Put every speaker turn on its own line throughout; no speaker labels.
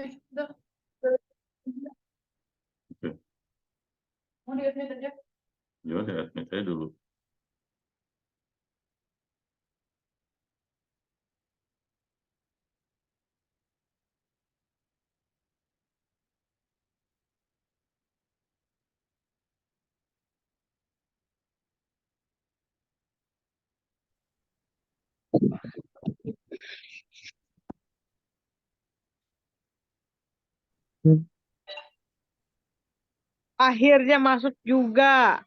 Udah.
Oke.
Mau di-admit aja?
Ya, saya admit saya dulu.
Akhirnya masuk juga.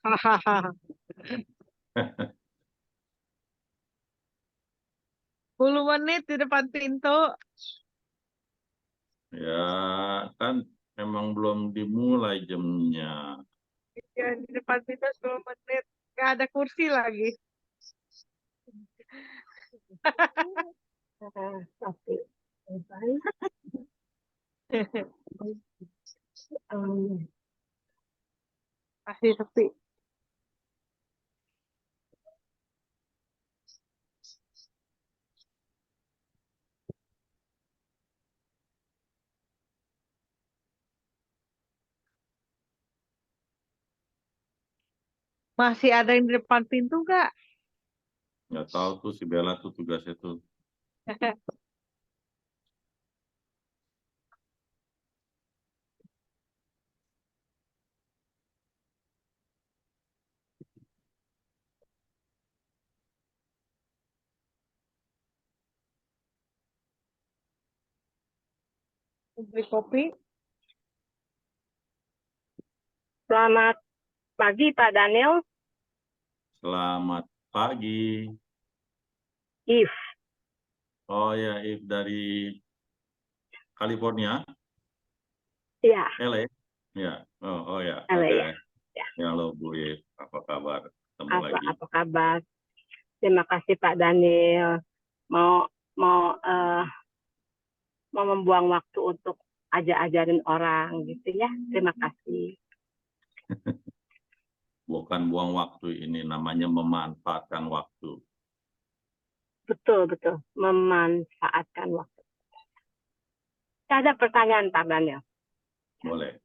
Hahaha. 10 menit di depan pintu.
Ya, kan memang belum dimulai jamnya.
Ya, di depan pintu 10 menit. Gak ada kursi lagi.
Tapi
Masih sepi. Masih ada yang di depan pintu nggak?
Nggak tahu tuh si Bella tuh tugasnya tuh.
Beli kopi.
selamat pagi Pak Daniel.
Selamat pagi.
If.
Oh ya, If dari California,
Ya,
LA. Ya, oh ya,
LA,
oke.
ya. Ya.
Ya, halo Bu If, apa kabar? Ketemu lagi.
Apa kabar? Terima kasih Pak Daniel. Mau mau eh, mau membuang waktu untuk ajarin orang gitu ya. Terima kasih.
Bukan buang waktu, ini namanya memanfaatkan waktu.
Betul. Memanfaatkan waktu. Saya ada pertanyaan Pak Daniel.
Boleh.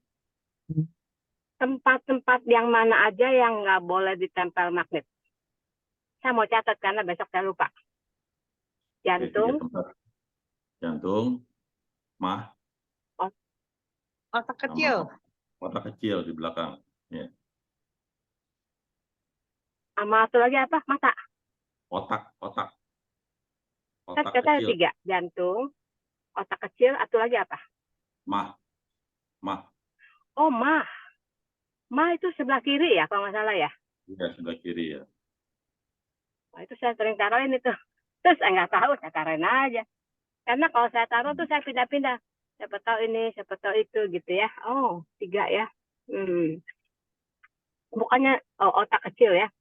Tempat-tempat yang mana aja yang nggak boleh ditempel magnet? Saya mau catat karena besok saya lupa. Jantung,
Oke, 3 tempat. Jantung, mah,
Otak
sama
kecil.
otak kecil di belakang. Ya.
sama satu lagi apa? Mata.
Otak
Saya kata
kecil.
3. Jantung, otak kecil, satu lagi apa?
Mah.
Oh, mah. Mah itu sebelah kiri ya, kalau nggak salah ya.
Iya, sebelah kiri ya.
Nah, itu saya sering taruhin itu. Terus saya nggak tahu, saya taruhin aja. Karena kalau saya taruh tuh saya pindah-pindah. Siapa tahu ini, siapa tahu itu gitu ya. Oh, 3 ya. Bukannya otak kecil ya.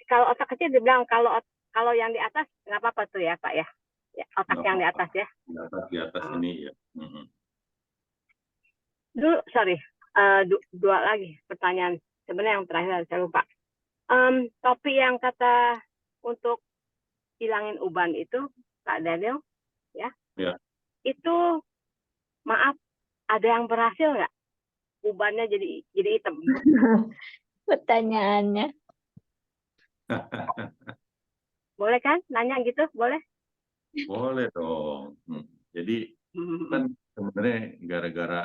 Kalau otak kecil dibilang kalau yang di atas nggak apa-apa tuh ya Pak ya. Ya, otak
Nggak
yang di
apa-apa.
atas ya.
Di atas ini ya.
Dulu, sorry. Dua lagi pertanyaan. Sebenarnya yang terakhir saya lupa. Topi yang kata untuk hilangin uban itu, Pak Daniel, ya. Itu, maaf, ada yang berhasil nggak? Ubannya jadi hitam.
Pertanyaannya.
Boleh kan? Nanya gitu, boleh?
Boleh dong. Jadi kan sebenarnya gara-gara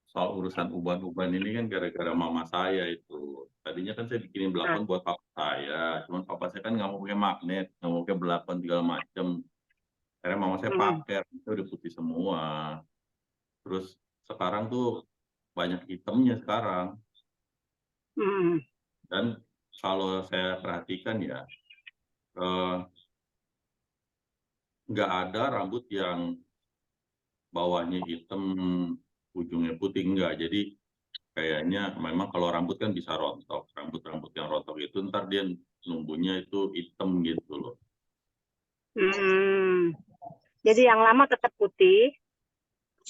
soal urusan uban-uban ini kan gara-gara mama saya itu. Tadinya kan saya bikinin belakon buat papa saya. Cuman papa saya kan nggak mau pakai magnet, nggak mau pakai belakon segala macem. Karena mama saya pakai, itu udah putih semua. Terus sekarang tuh banyak hitamnya sekarang. Dan kalau saya perhatikan ya, nggak ada rambut yang bawahnya hitam, ujungnya putih, enggak. Jadi kayaknya memang kalau rambut kan bisa rontok. Rambut-rambut yang rontok itu ntar dia numbuhnya itu hitam gitu loh.
Jadi yang lama tetap putih,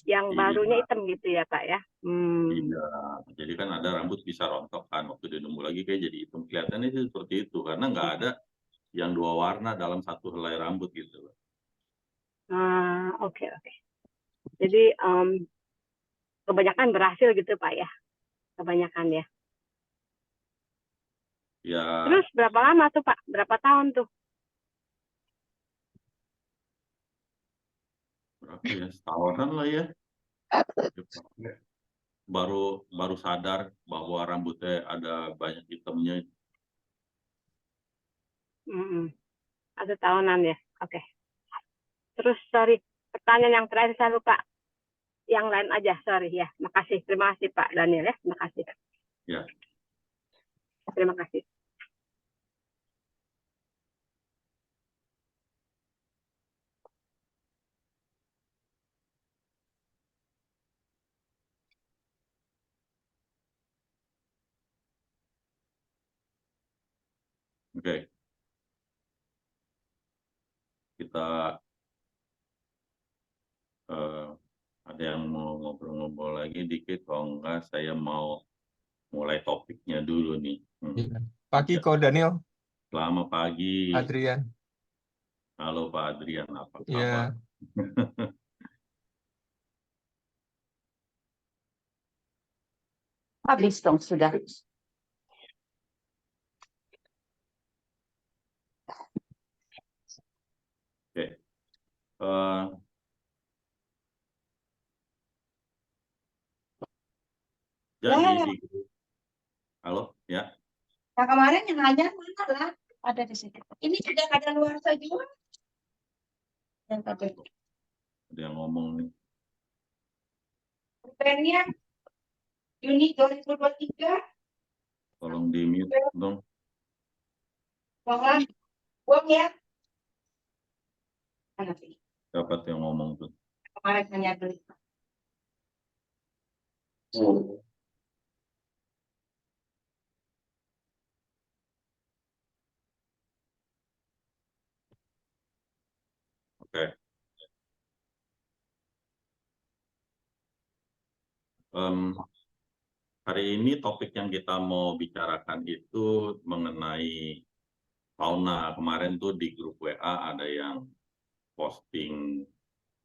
yang
Iya.
barunya hitam gitu ya Pak ya?
Iya, jadi kan ada rambut bisa rontok kan, waktu dia numbuh lagi kayak jadi hitam. Kelihatannya sih seperti itu, karena nggak ada yang 2 warna dalam satu helai rambut gitu loh.
Oke. Jadi kebanyakan berhasil gitu Pak ya, kebanyakan ya.
Ya,
Terus berapa lama tuh Pak? Berapa tahun tuh?
berapa ya? Setahunan lah ya. Baru sadar bahwa rambutnya ada banyak hitamnya.
Ada tahunan ya. Oke. Terus sorry, pertanyaan yang terakhir saya lupa. Yang lain aja, sorry ya. Makasih, terima kasih Pak Daniel ya. Makasih.
Ya,
Terima kasih.
oke. Kita ada yang mau ngobrol-ngobrol lagi dikit, kalau enggak saya mau mulai topiknya dulu nih.
Iya. Pagi Ko Daniel,
Selamat pagi.
Adrian.
Halo Pak Adrian, apa
Iya.
kabar?
Habis dong sudah.
Oke. Eh, jadi
Ya.
di halo ya.
Nah kemarin yang nanya mana lah ada di situ. Ini sudah ada luar saja. Yang tadi.
Ada yang ngomong nih.
Pulpennya Juni 2023
Tolong di mute dong.
bahwa uang ya. Mana sih?
Siapa tuh yang ngomong tuh?
Kemarin hanya beli.
Oke. Hari ini topik yang kita mau bicarakan itu mengenai fauna. Kemarin tuh di grup WA ada yang posting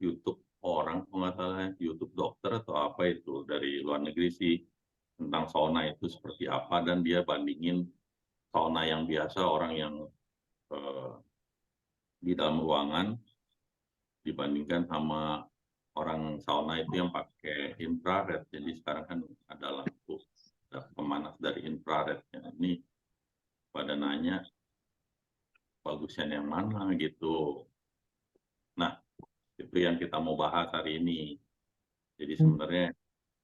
YouTube orang, kalau nggak salah YouTube dokter atau apa itu dari luar negeri sih, tentang fauna itu seperti apa, dan dia bandingin fauna yang biasa orang yang eh, di dalam ruangan dibandingkan sama orang sauna itu yang pakai infrared. Jadi sekarang kan ada lampu pemanas dari infrared. Ini pada nanya bagusnya yang mana gitu. Nah, itu yang kita mau bahas hari ini. Jadi sebenarnya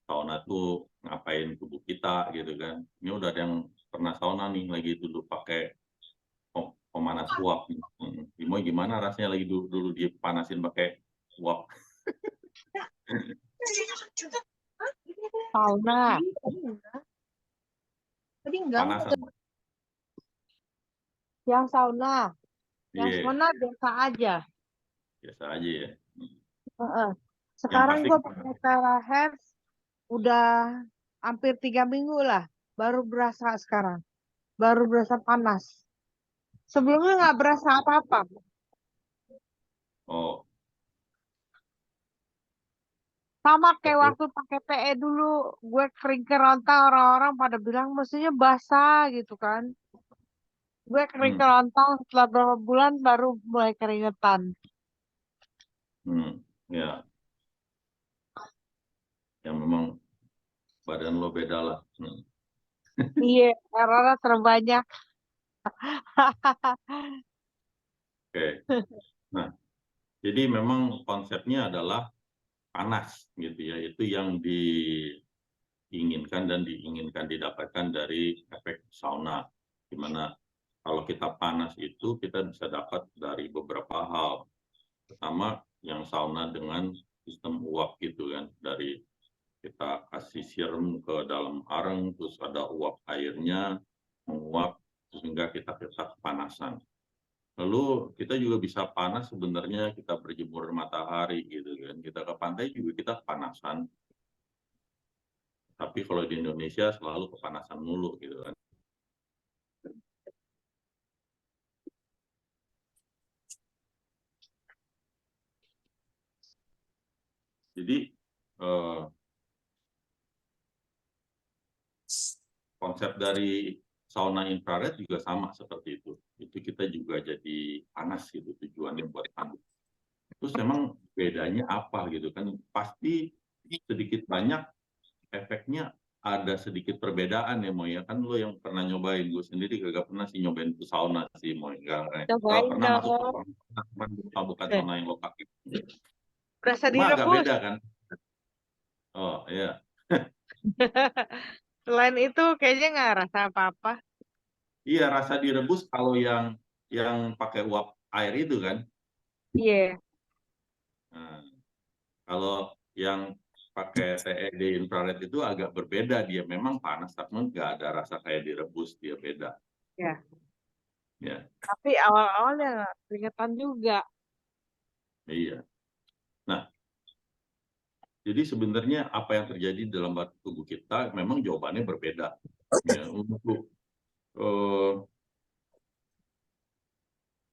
sauna tuh ngapain tubuh kita gitu kan. Ini udah ada yang pernah sauna nih lagi dulu pakai pemanas uap. Mau gimana rasanya lagi dulu dipanasin pakai uap.
Sauna. Tadi enggak.
Panasan.
Yang sauna. Yang
Iya,
sauna biasa aja.
biasa aja ya.
Heeh. Sekarang
pasti
gue pakai terahertz udah hampir 3 minggu lah. Baru berasa sekarang. Baru berasa panas. Sebelumnya nggak berasa apa-apa.
Oh,
Sama kayak
oke.
waktu pakai PE dulu, gue kering kerontang, orang-orang pada bilang mestinya basah gitu kan. Gue kering
Hmm,
kerontang setelah beberapa bulan baru mulai keringetan.
ya, yang memang badan lo beda lah.
Iya, errornya terbanyak.
Oke. Nah, jadi memang konsepnya adalah panas gitu ya. Itu yang diinginkan dan diinginkan didapatkan dari efek sauna. Di mana kalau kita panas itu kita bisa dapat dari beberapa hal. Pertama, yang sauna dengan sistem uap gitu kan. Dari kita kasih siram ke dalam areng, terus ada uap airnya menguap sehingga kita kepanasan. Lalu kita juga bisa panas sebenarnya kita berjemur matahari gitu kan. Kita ke pantai juga kita kepanasan. Tapi kalau di Indonesia selalu kepanasan mulu gitu kan. Jadi konsep dari sauna infrared juga sama seperti itu. Itu kita juga jadi panas gitu tujuannya buat panas. Terus memang bedanya apa gitu kan? Pasti sedikit banyak efeknya ada sedikit perbedaan ya Moy ya, kan lo yang pernah nyobain, gue sendiri gak pernah sih nyobain itu sauna sih Moy,
Cobain
pernah masuk ke
dong.
sauna, bukan
Eh,
sauna yang lo pakai.
Berasa
Cuma agak
direbus.
beda kan. Oh iya.
Selain itu kayaknya nggak rasa apa-apa.
Iya, rasa direbus kalau yang pakai uap air itu kan.
Iya.
Nah, kalau yang pakai TED infrared itu agak berbeda, dia memang panas tapi nggak ada rasa kayak direbus, dia beda
Ya.
ya.
Tapi awal-awal ya keringetan juga.
Iya. Nah, jadi sebenarnya apa yang terjadi dalam tubuh kita memang jawabannya berbeda ya.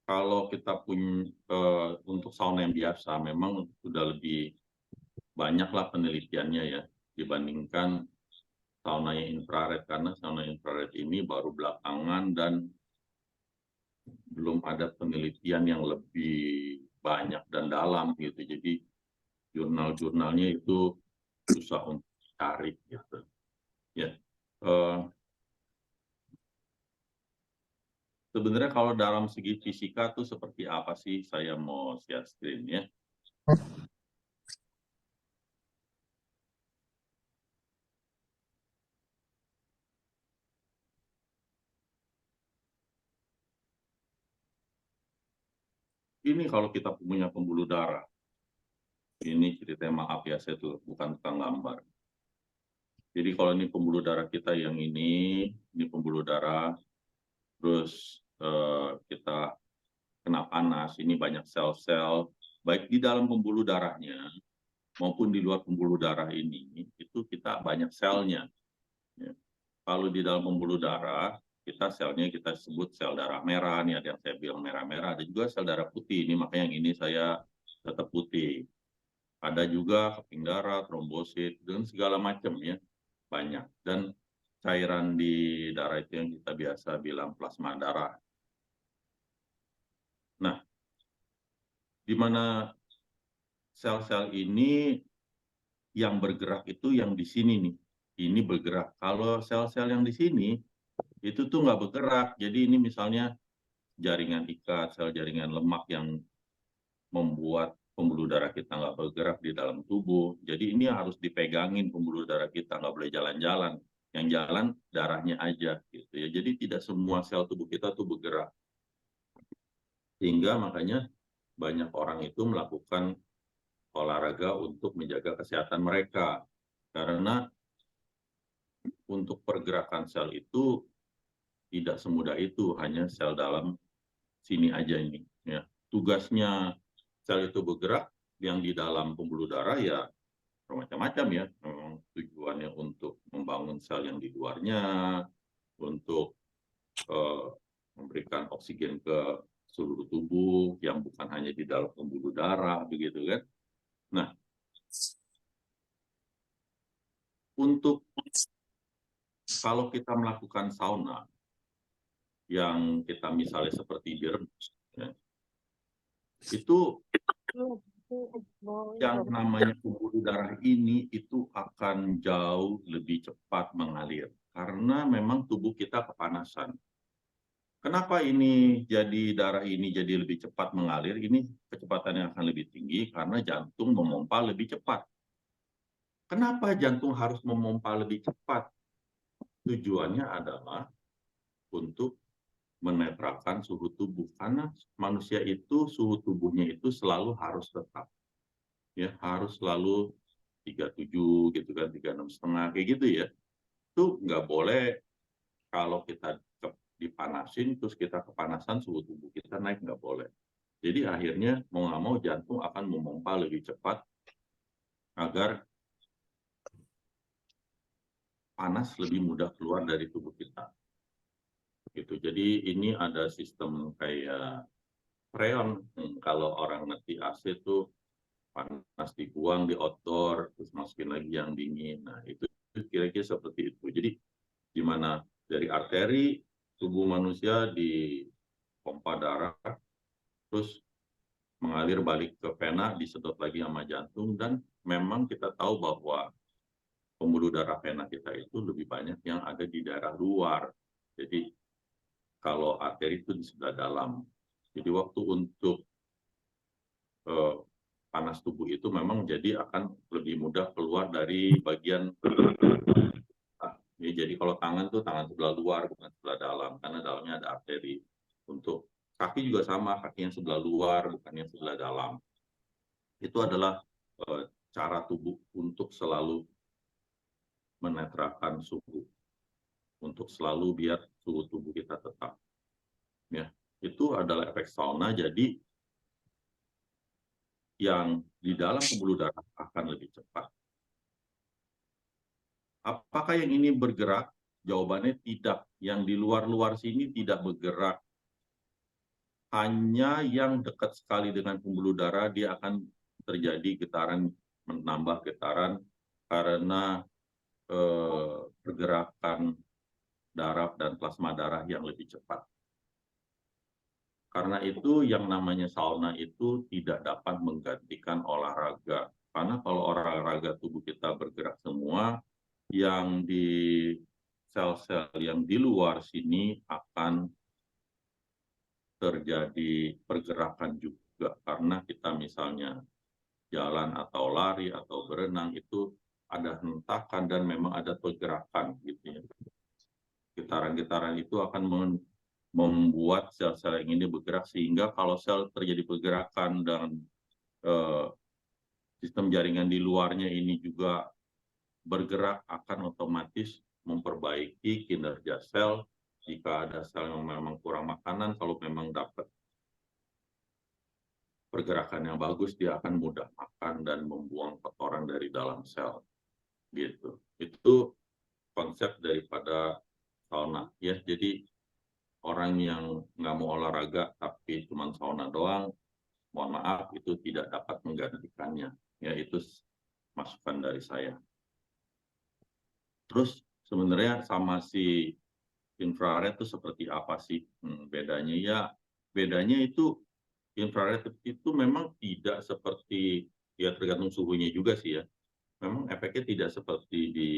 Kalau kita punya untuk sauna yang biasa memang sudah lebih banyaklah penelitiannya ya dibandingkan sauna yang infrared, karena sauna infrared ini baru belakangan dan belum ada penelitian yang lebih banyak dan dalam gitu. Jadi jurnal-jurnalnya itu susah untuk cari gitu. Ya. Sebenarnya kalau dalam segi fisika tuh seperti apa sih? Saya mau share screen ya. Ini kalau kita punya pembuluh darah. Ini ceritanya, maaf ya, saya tuh bukan tukang gambar. Jadi kalau ini pembuluh darah kita yang ini pembuluh darah, terus kita kena panas, ini banyak sel-sel, baik di dalam pembuluh darahnya maupun di luar pembuluh darah ini, itu kita banyak selnya. Ya. Kalau di dalam pembuluh darah, kita selnya kita sebut sel darah merah, nih ada yang saya bilang merah-merah, ada juga sel darah putih, ini makanya yang ini saya tetap putih. Ada juga keping darah, trombosit, dan segala macam ya, banyak. Dan cairan di darah itu yang kita biasa bilang plasma darah. Nah, di mana sel-sel ini yang bergerak itu yang di sini nih, ini bergerak. Kalau sel-sel yang di sini itu tuh nggak bergerak. Jadi ini misalnya jaringan ikat, sel jaringan lemak yang membuat pembuluh darah kita nggak bergerak di dalam tubuh. Jadi ini harus dipegangin pembuluh darah kita, nggak boleh jalan-jalan. Yang jalan darahnya aja gitu ya. Jadi tidak semua sel tubuh kita tuh bergerak. Sehingga makanya banyak orang itu melakukan olahraga untuk menjaga kesehatan mereka. Karena untuk pergerakan sel itu tidak semudah itu, hanya sel dalam sini aja ini. Ya. Tugasnya sel itu bergerak, yang di dalam pembuluh darah ya bermacam-macam ya. Tujuannya untuk membangun sel yang di luarnya, untuk memberikan oksigen ke seluruh tubuh yang bukan hanya di dalam pembuluh darah, begitu kan. Nah, untuk kalau kita melakukan sauna yang kita misalnya seperti direbus, ya, itu yang namanya pembuluh darah ini itu akan jauh lebih cepat mengalir karena memang tubuh kita kepanasan. Kenapa ini jadi darah ini jadi lebih cepat mengalir? Ini kecepatannya akan lebih tinggi karena jantung memompa lebih cepat. Kenapa jantung harus memompa lebih cepat? Tujuannya adalah untuk menetralkan suhu tubuh karena manusia itu suhu tubuhnya itu selalu harus tetap, ya harus selalu 37 gitu kan, 36,5 kayak gitu ya. Itu nggak boleh kalau kita dipanasin terus kita kepanasan suhu tubuh kita naik, nggak boleh. Jadi akhirnya mau nggak mau jantung akan memompa lebih cepat agar panas lebih mudah keluar dari tubuh kita. Gitu. Jadi ini ada sistem kayak freon. Kalau orang ngerti AC itu panas dibuang di outdoor, terus masukin lagi yang dingin. Nah, itu kira-kira seperti itu. Jadi, di mana dari arteri tubuh manusia di pompa darah, terus mengalir balik ke vena, disedot lagi sama jantung, dan memang kita tahu bahwa pembuluh darah vena kita itu lebih banyak yang ada di daerah luar. Jadi, kalau arteri itu di sebelah dalam. Jadi, waktu untuk panas tubuh itu memang jadi akan lebih mudah keluar dari bagian jadi kalau tangan tuh tangan sebelah luar bukan sebelah dalam karena dalamnya ada arteri. Untuk kaki juga sama, kaki yang sebelah luar bukan yang sebelah dalam. Itu adalah cara tubuh untuk selalu menetralkan suhu, untuk selalu biar suhu tubuh kita tetap. Ya, itu adalah efek sauna. Jadi yang di dalam pembuluh darah akan lebih cepat. Apakah yang ini bergerak? Jawabannya tidak. Yang di luar-luar sini tidak bergerak. Hanya yang dekat sekali dengan pembuluh darah dia akan terjadi getaran, menambah getaran karena pergerakan darah dan plasma darah yang lebih cepat. Karena itu yang namanya sauna itu tidak dapat menggantikan olahraga. Karena kalau olahraga tubuh kita bergerak semua, yang di sel-sel yang di luar sini akan terjadi pergerakan juga. Karena kita misalnya jalan atau lari atau berenang itu ada hentakan dan memang ada pergerakan gitu ya. Getaran-getaran itu akan membuat sel-sel yang ini bergerak sehingga kalau sel terjadi pergerakan dan sistem jaringan di luarnya ini juga bergerak akan otomatis memperbaiki kinerja sel. Jika ada sel yang memang kurang makanan, kalau memang dapat pergerakan yang bagus, dia akan mudah makan dan membuang kotoran dari dalam sel. Gitu. Itu konsep daripada sauna. Ya, jadi orang yang nggak mau olahraga tapi cuma sauna doang, mohon maaf itu tidak dapat menggantikannya. Ya, itu masukan dari saya. Terus sebenarnya sama si infrared itu seperti apa sih bedanya? Ya, bedanya itu infrared itu memang tidak seperti, ya tergantung suhunya juga sih ya. Memang efeknya tidak seperti di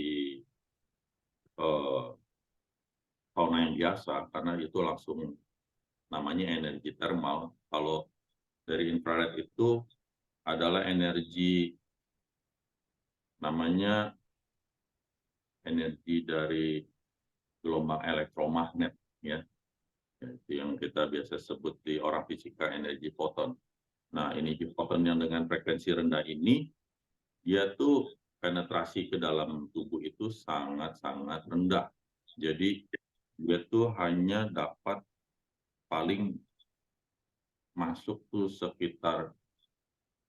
sauna yang biasa karena itu langsung namanya energi thermal. Kalau dari infrared itu adalah energi namanya energi dari gelombang elektromagnet ya. Itu yang kita biasa sebut di orang fisika energi foton. Nah, energi foton yang dengan frekuensi rendah ini dia tuh penetrasi ke dalam tubuh itu sangat-sangat rendah. Jadi dia tuh hanya dapat paling masuk tuh sekitar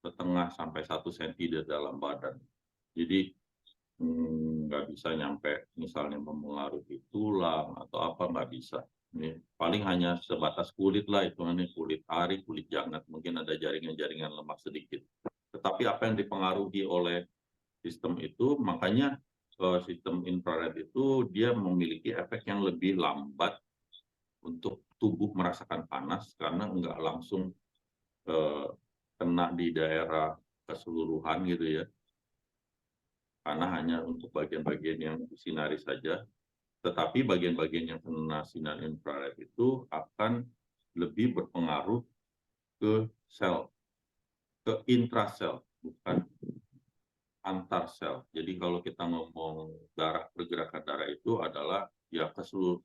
setengah sampai 1 cm di dalam badan. Jadi nggak bisa nyampe misalnya mempengaruhi tulang atau apa, nggak bisa. Ini paling hanya sebatas kulit lah, hitungannya kulit ari, kulit jangat, mungkin ada jaringan-jaringan lemak sedikit. Tetapi apa yang dipengaruhi oleh sistem itu, makanya sistem infrared itu dia memiliki efek yang lebih lambat untuk tubuh merasakan panas karena nggak langsung kena di daerah keseluruhan gitu ya. Karena hanya untuk bagian-bagian yang disinari saja. Tetapi bagian-bagian yang kena sinar infrared itu akan lebih berpengaruh ke sel, ke intrasel, bukan antar sel. Jadi kalau kita ngomong darah, pergerakan darah itu adalah ya ke seluruh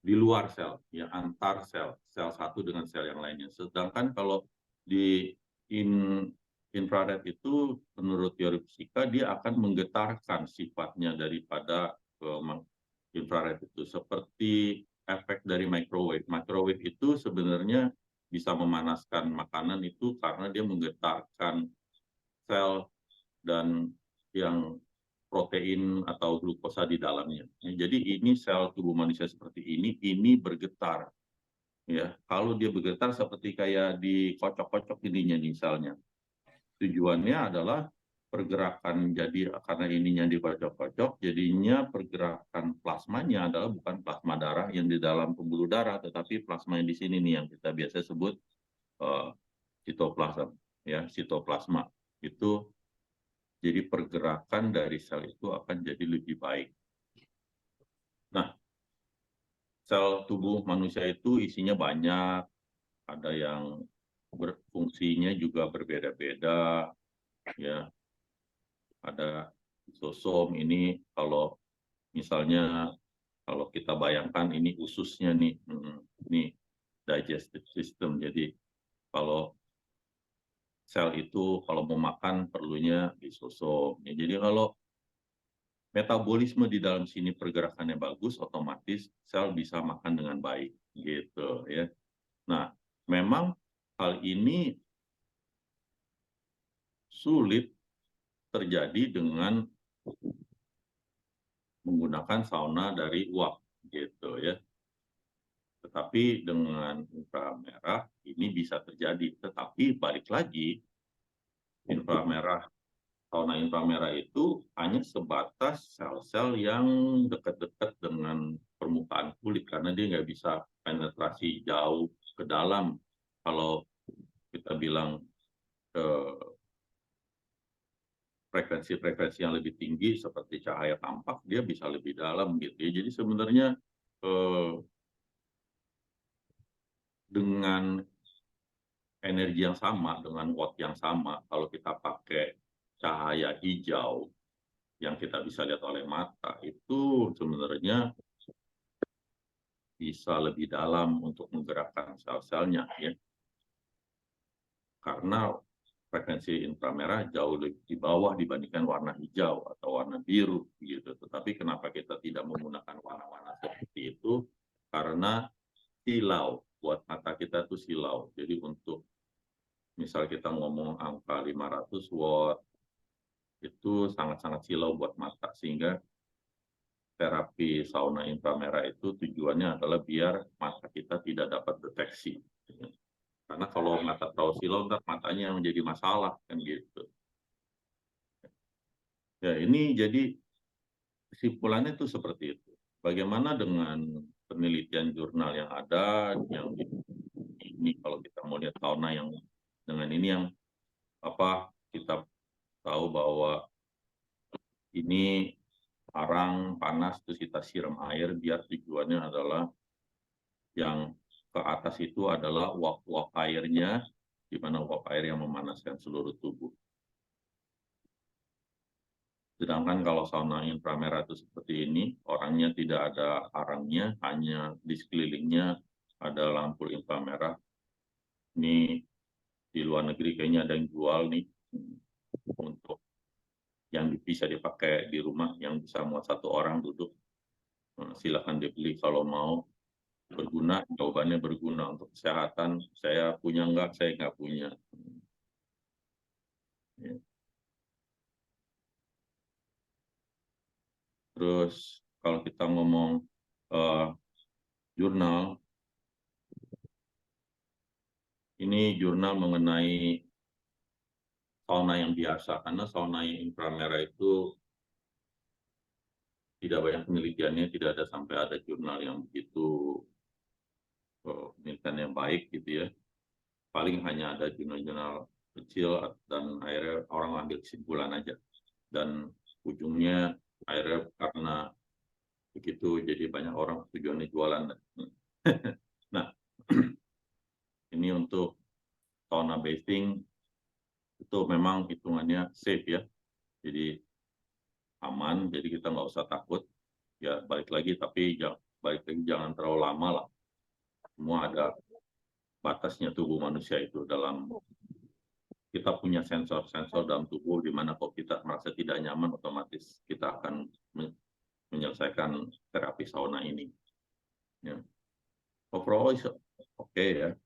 di luar sel, ya antar sel, sel satu dengan sel yang lainnya. Sedangkan kalau di infrared itu menurut teori fisika dia akan menggetarkan sifatnya daripada infrared itu seperti efek dari microwave. Microwave itu sebenarnya bisa memanaskan makanan itu karena dia menggetarkan sel dan yang protein atau glukosa di dalamnya. Jadi ini sel tubuh manusia seperti ini bergetar. Ya, kalau dia bergetar seperti kayak dikocok-kocok ininya misalnya. tujuannya adalah pergerakan, jadi karena ininya dikocok-kocok, jadinya pergerakan plasmanya adalah bukan plasma darah yang di dalam pembuluh darah, tetapi plasma yang di sini nih yang kita biasa sebut sitoplasma, ya, sitoplasma. Itu jadi pergerakan dari sel itu akan jadi lebih baik. Nah, sel tubuh manusia itu isinya banyak, ada yang berfungsinya juga berbeda-beda, ya. Ada lisosom ini kalau misalnya kalau kita bayangkan ini ususnya nih, ini digestive system. Jadi kalau sel itu kalau mau makan perlunya lisosom. Ya, jadi kalau metabolisme di dalam sini pergerakannya bagus, otomatis sel bisa makan dengan baik, gitu ya. Nah, memang hal ini sulit terjadi dengan menggunakan sauna dari uap, gitu ya. Tetapi dengan inframerah ini bisa terjadi. Tetapi balik lagi, inframerah, sauna inframerah itu hanya sebatas sel-sel yang dekat-dekat dengan permukaan kulit karena dia nggak bisa penetrasi jauh ke dalam. Kalau kita bilang frekuensi-frekuensi yang lebih tinggi seperti cahaya tampak, dia bisa lebih dalam gitu ya. Jadi sebenarnya dengan energi yang sama, dengan watt yang sama, kalau kita pakai cahaya hijau yang kita bisa lihat oleh mata, itu sebenarnya bisa lebih dalam untuk menggerakkan sel-selnya, ya. Karena frekuensi inframerah jauh lebih di bawah dibandingkan warna hijau atau warna biru, gitu. Tetapi kenapa kita tidak menggunakan warna-warna seperti itu? Karena silau, buat mata kita tuh silau. Jadi untuk misal kita ngomong angka 500 watt, itu sangat-sangat silau buat mata, sehingga terapi sauna inframerah itu tujuannya adalah biar mata kita tidak dapat deteksi. Karena kalau mata terlalu silau, ntar matanya yang menjadi masalah, kan gitu. Ya, ini jadi kesimpulannya itu seperti itu. Bagaimana dengan penelitian jurnal yang ada, yang ini kalau kita mau lihat sauna yang dengan ini yang kita tahu bahwa ini arang panas terus kita siram air, biar tujuannya adalah yang ke atas itu adalah uap-uap airnya, di mana uap air yang memanaskan seluruh tubuh. Sedangkan kalau sauna inframerah itu seperti ini, orangnya tidak ada arangnya, hanya di sekelilingnya ada lampu inframerah. Ini di luar negeri kayaknya ada yang jual nih untuk yang bisa dipakai di rumah, yang bisa muat satu orang duduk. Silakan dibeli kalau mau. Berguna, jawabannya berguna untuk kesehatan. Saya punya enggak, saya nggak punya. Ya. Terus kalau kita ngomong jurnal, ini jurnal mengenai sauna yang biasa, karena sauna yang inframerah itu tidak banyak penelitiannya, tidak ada sampai ada jurnal yang begitu penelitian yang baik gitu ya. Paling hanya ada jurnal-jurnal kecil dan akhirnya orang ambil kesimpulan aja. Dan ujungnya akhirnya karena begitu jadi banyak orang tujuannya jualan. Nah, ini untuk sauna bathing itu memang hitungannya safe ya. Jadi aman, jadi kita nggak usah takut. Ya balik lagi, tapi jangan terlalu lama lah. Semua ada batasnya tubuh manusia itu. Dalam kita punya sensor-sensor dalam tubuh, di mana kalau kita merasa tidak nyaman, otomatis kita akan menyelesaikan terapi sauna ini. Ya. Overall is oke ya.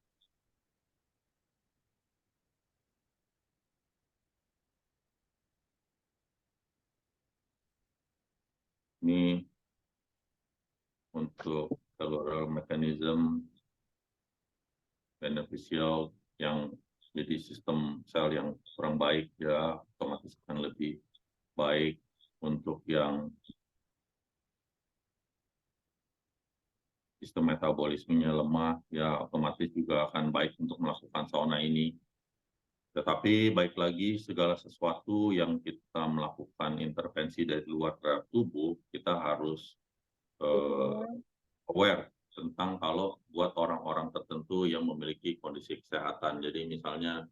Ini untuk seluruh mekanisme beneficial yang Jadi sistem sel yang kurang baik ya otomatis akan lebih baik. Untuk yang sistem metabolismenya lemah ya otomatis juga akan baik untuk melakukan sauna ini. Tetapi baik lagi segala sesuatu yang kita melakukan intervensi dari luar terhadap tubuh, kita harus aware tentang kalau buat orang-orang tertentu yang memiliki kondisi kesehatan. Jadi misalnya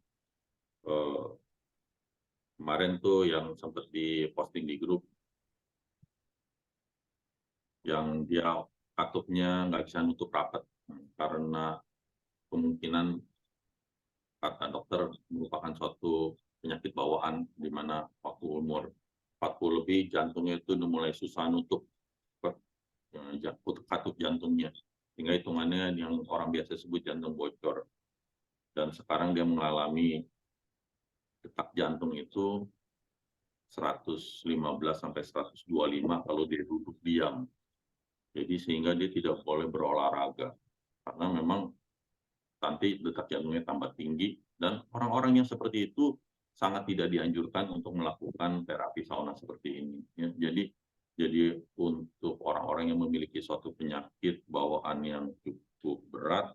kemarin tuh yang sempat diposting di grup, yang dia katupnya nggak bisa nutup rapat karena kemungkinan kata dokter merupakan suatu penyakit bawaan di mana waktu umur 40 lebih jantungnya itu udah mulai susah nutup katup jantungnya, sehingga hitungannya yang orang biasa sebut jantung bocor. Dan sekarang dia mengalami detak jantung itu 115 sampai 125 kalau dia duduk diam. Jadi sehingga dia tidak boleh berolahraga karena memang nanti detak jantungnya tambah tinggi, dan orang-orang yang seperti itu sangat tidak dianjurkan untuk melakukan terapi sauna seperti ini. Ya, jadi untuk orang-orang yang memiliki suatu penyakit bawaan yang cukup berat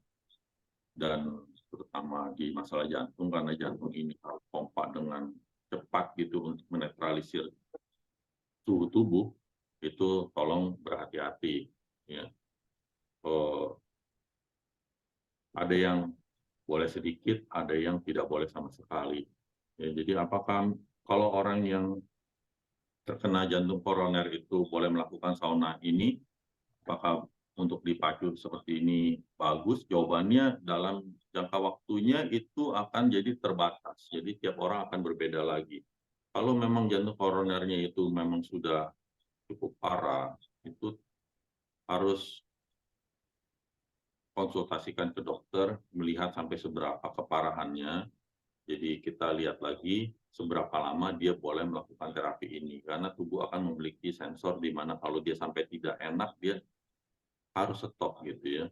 dan terutama di masalah jantung, karena jantung ini harus pompa dengan cepat gitu untuk menetralisir suhu tubuh, itu tolong berhati-hati. Ya. Ada yang boleh sedikit, ada yang tidak boleh sama sekali. Ya, jadi apakah kalau orang yang terkena jantung koroner itu boleh melakukan sauna ini, apakah untuk dipacu seperti ini bagus? Jawabannya dalam jangka waktunya itu akan jadi terbatas. Jadi tiap orang akan berbeda lagi. Kalau memang jantung koronernya itu memang sudah cukup parah, itu harus konsultasikan ke dokter, melihat sampai seberapa keparahannya. Jadi kita lihat lagi seberapa lama dia boleh melakukan terapi ini. Karena tubuh akan memiliki sensor di mana kalau dia sampai tidak enak, dia harus stop gitu ya.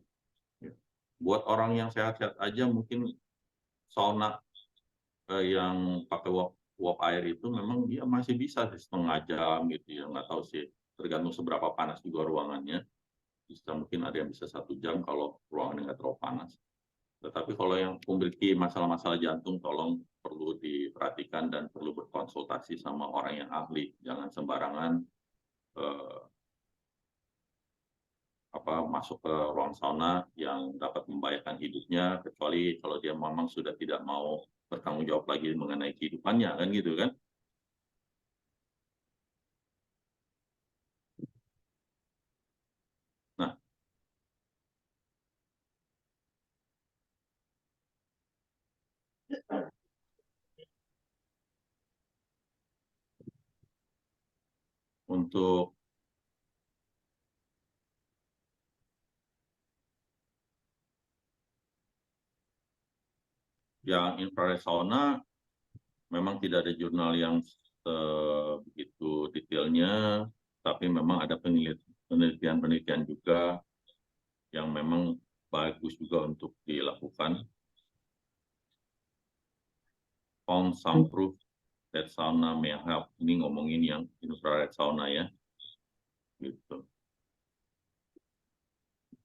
Buat orang yang sehat-sehat aja mungkin sauna yang pakai uap air itu memang dia masih bisa setengah jam gitu ya. Nggak tahu sih, tergantung seberapa panas juga ruangannya. Bisa mungkin ada yang bisa 1 jam kalau ruangannya nggak terlalu panas. Tetapi kalau yang memiliki masalah-masalah jantung, tolong perlu diperhatikan dan perlu berkonsultasi sama orang yang ahli. Jangan sembarangan masuk ke ruang sauna yang dapat membahayakan hidupnya, kecuali kalau dia memang sudah tidak mau bertanggung jawab lagi mengenai kehidupannya, kan gitu kan? Nah, untuk yang infrared sauna memang tidak ada jurnal yang begitu detailnya, tapi memang ada penelitian-penelitian juga yang memang bagus juga untuk dilakukan. Found some proof that sauna may help. Ini ngomongin yang infrared sauna ya, gitu.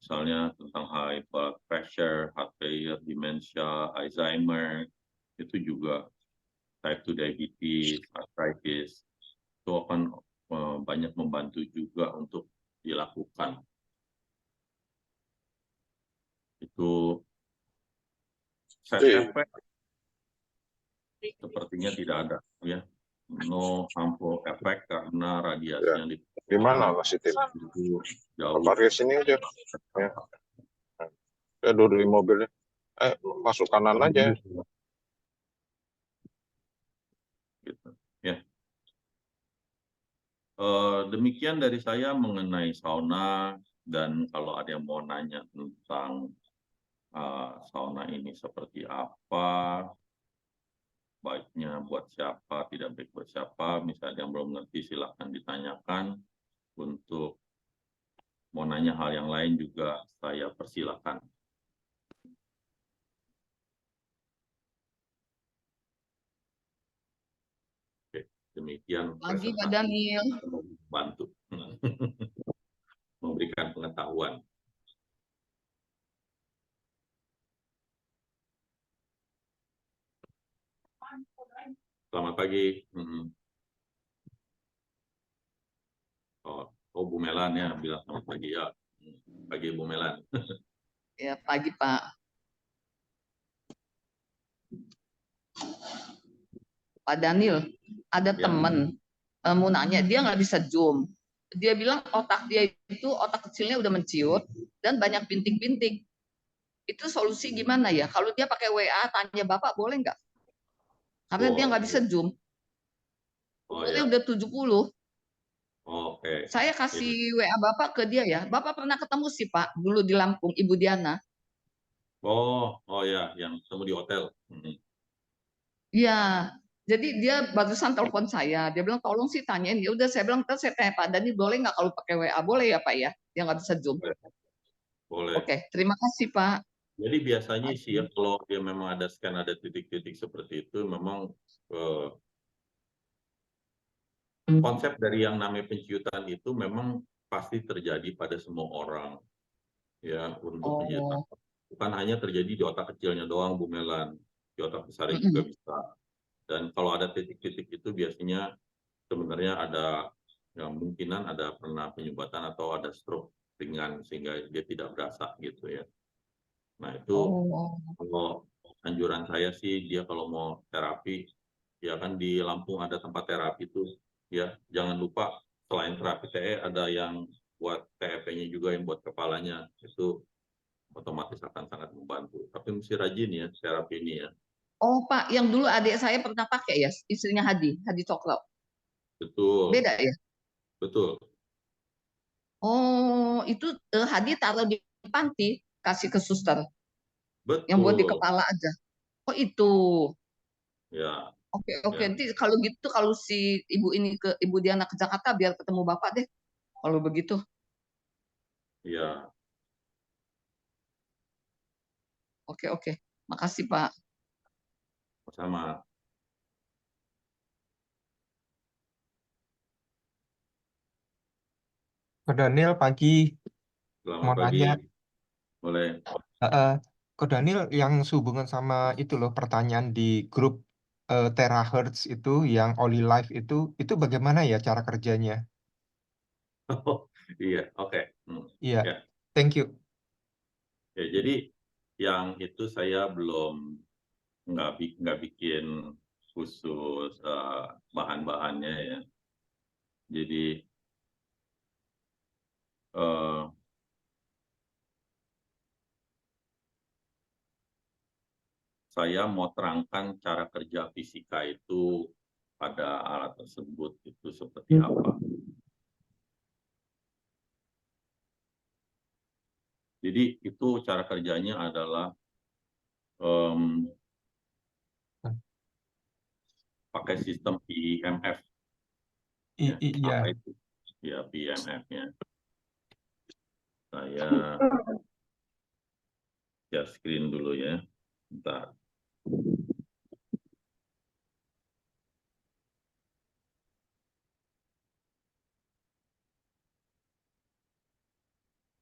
Misalnya tentang high blood pressure, heart failure, dementia, Alzheimer, itu juga type 2 diabetes, arthritis, itu akan banyak membantu juga untuk dilakukan. Itu side effect sepertinya tidak ada, ya. No harmful effect karena radiasi
Ya.
yang
Di mana Mas Itin?
itu jauh.
Parkir sini aja. Ya. Ya duduk di mobilnya. Masuk kanan aja.
Gitu. Ya. Demikian dari saya mengenai sauna, dan kalau ada yang mau nanya tentang sauna ini seperti apa, baiknya buat siapa, tidak baik buat siapa, misalnya yang belum ngerti silahkan ditanyakan. Untuk mau nanya hal yang lain juga saya persilakan. Demikian
Pagi Pak
presentasi
Daniel.
bantu memberikan pengetahuan. Selamat pagi. Oh, Bu Melan ya bilang selamat pagi ya. Pagi Bu Melan.
Ya, pagi Pak. Pak Daniel, ada
Ya.
temen mau nanya, dia nggak bisa Zoom. Dia bilang otak dia itu otak kecilnya udah menciut dan banyak bintik-bintik. Itu solusi gimana ya? Kalau dia pakai WA tanya Bapak boleh nggak? Karena dia nggak bisa Zoom.
Oh
Umurnya
ya.
udah 70.
Oke.
Saya kasih WA Bapak ke dia ya. Bapak pernah ketemu sih Pak dulu di Lampung, Ibu Diana.
Oh ya, yang ketemu di hotel.
Iya. Jadi dia barusan telepon saya. Dia bilang tolong sih tanyain. Ya udah saya bilang saya tanya Pak Dani boleh nggak kalau pakai WA? Boleh ya Pak ya? Dia nggak bisa Zoom.
Boleh.
Oke, terima kasih Pak.
Jadi biasanya sih ya kalau dia memang ada scan ada titik-titik seperti itu, memang konsep dari yang namanya penciutan itu memang pasti terjadi pada semua orang ya untuk penciutan. Bukan hanya terjadi di otak kecilnya doang, Bu Melan, di otak besarnya juga bisa. Dan kalau ada titik-titik itu biasanya sebenarnya ada yang kemungkinan ada pernah penyumbatan atau ada stroke ringan sehingga dia tidak berasa gitu ya. Nah itu kalau anjuran saya sih dia kalau mau terapi ya kan di Lampung ada tempat terapi tuh ya jangan lupa selain terapi TE ada yang buat TEP-nya juga yang buat kepalanya itu otomatis akan sangat membantu. Tapi mesti rajin ya terapi ini ya.
Oh Pak, yang dulu adik saya pernah pakai ya, istrinya Hadi Cokro.
Betul.
Beda ya?
Betul.
Oh, itu Hadi taruh di panti, kasih ke suster.
Betul.
Yang buat di kepala aja. Oh itu.
Ya.
Oke. Nanti kalau gitu kalau si ibu ini ke Ibu Diana ke Jakarta biar ketemu Bapak deh. Kalau begitu.
Iya.
Oke. Makasih Pak.
Sama.
Ko Daniel pagi.
Selamat
Mau
pagi.
nanya.
Boleh.
Ko Daniel yang sehubungan sama itu loh pertanyaan di grup Terahertz itu yang Oli Live itu bagaimana ya cara kerjanya?
Oh, iya, oke.
Iya,
Ya.
thank you.
Ya, jadi yang itu saya belum nggak bikin khusus bahan-bahannya ya. Jadi saya mau terangkan cara kerja fisika itu pada alat tersebut itu seperti apa. Jadi itu cara kerjanya adalah pakai sistem PEMF. Ya,
Iya.
apa itu? Ya, PEMF-nya. Saya share screen dulu ya. Bentar.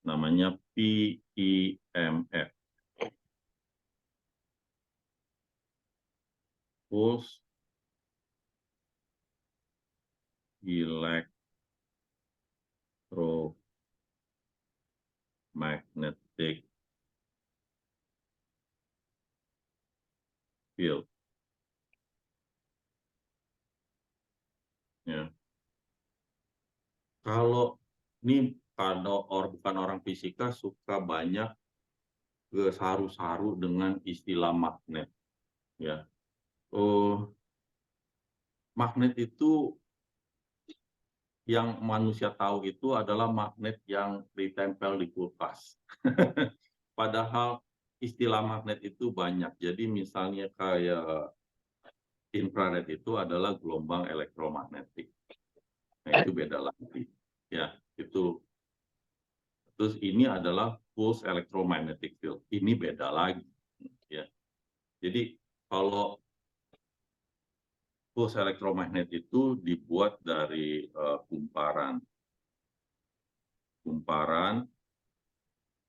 Namanya PEMF. Pulse Electromagnetic Field. Ya. Kalau bukan orang fisika suka banyak saru-saru dengan istilah magnet. Ya. Magnet itu yang manusia tahu itu adalah magnet yang ditempel di kulkas. Padahal istilah magnet itu banyak. Jadi misalnya kayak infrared itu adalah gelombang elektromagnetik. Nah, itu beda lagi. Ya, itu. Terus ini adalah pulse electromagnetic field. Ini beda lagi. Ya. Jadi kalau pulse elektromagnet itu dibuat dari kumparan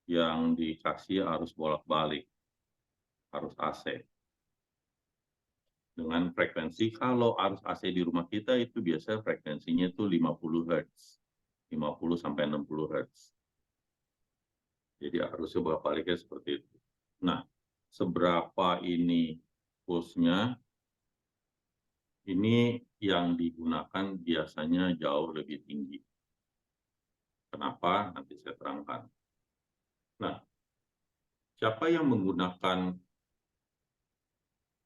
yang dikasih arus bolak-balik, arus AC. Dengan frekuensi, kalau arus AC di rumah kita itu biasanya frekuensinya itu 50 Hz, 50 sampai 60 Hz. Jadi arusnya bolak-baliknya seperti itu. Nah, seberapa ini pulse-nya, ini yang digunakan biasanya jauh lebih tinggi. Kenapa? Nanti saya terangkan. Nah, siapa yang menggunakan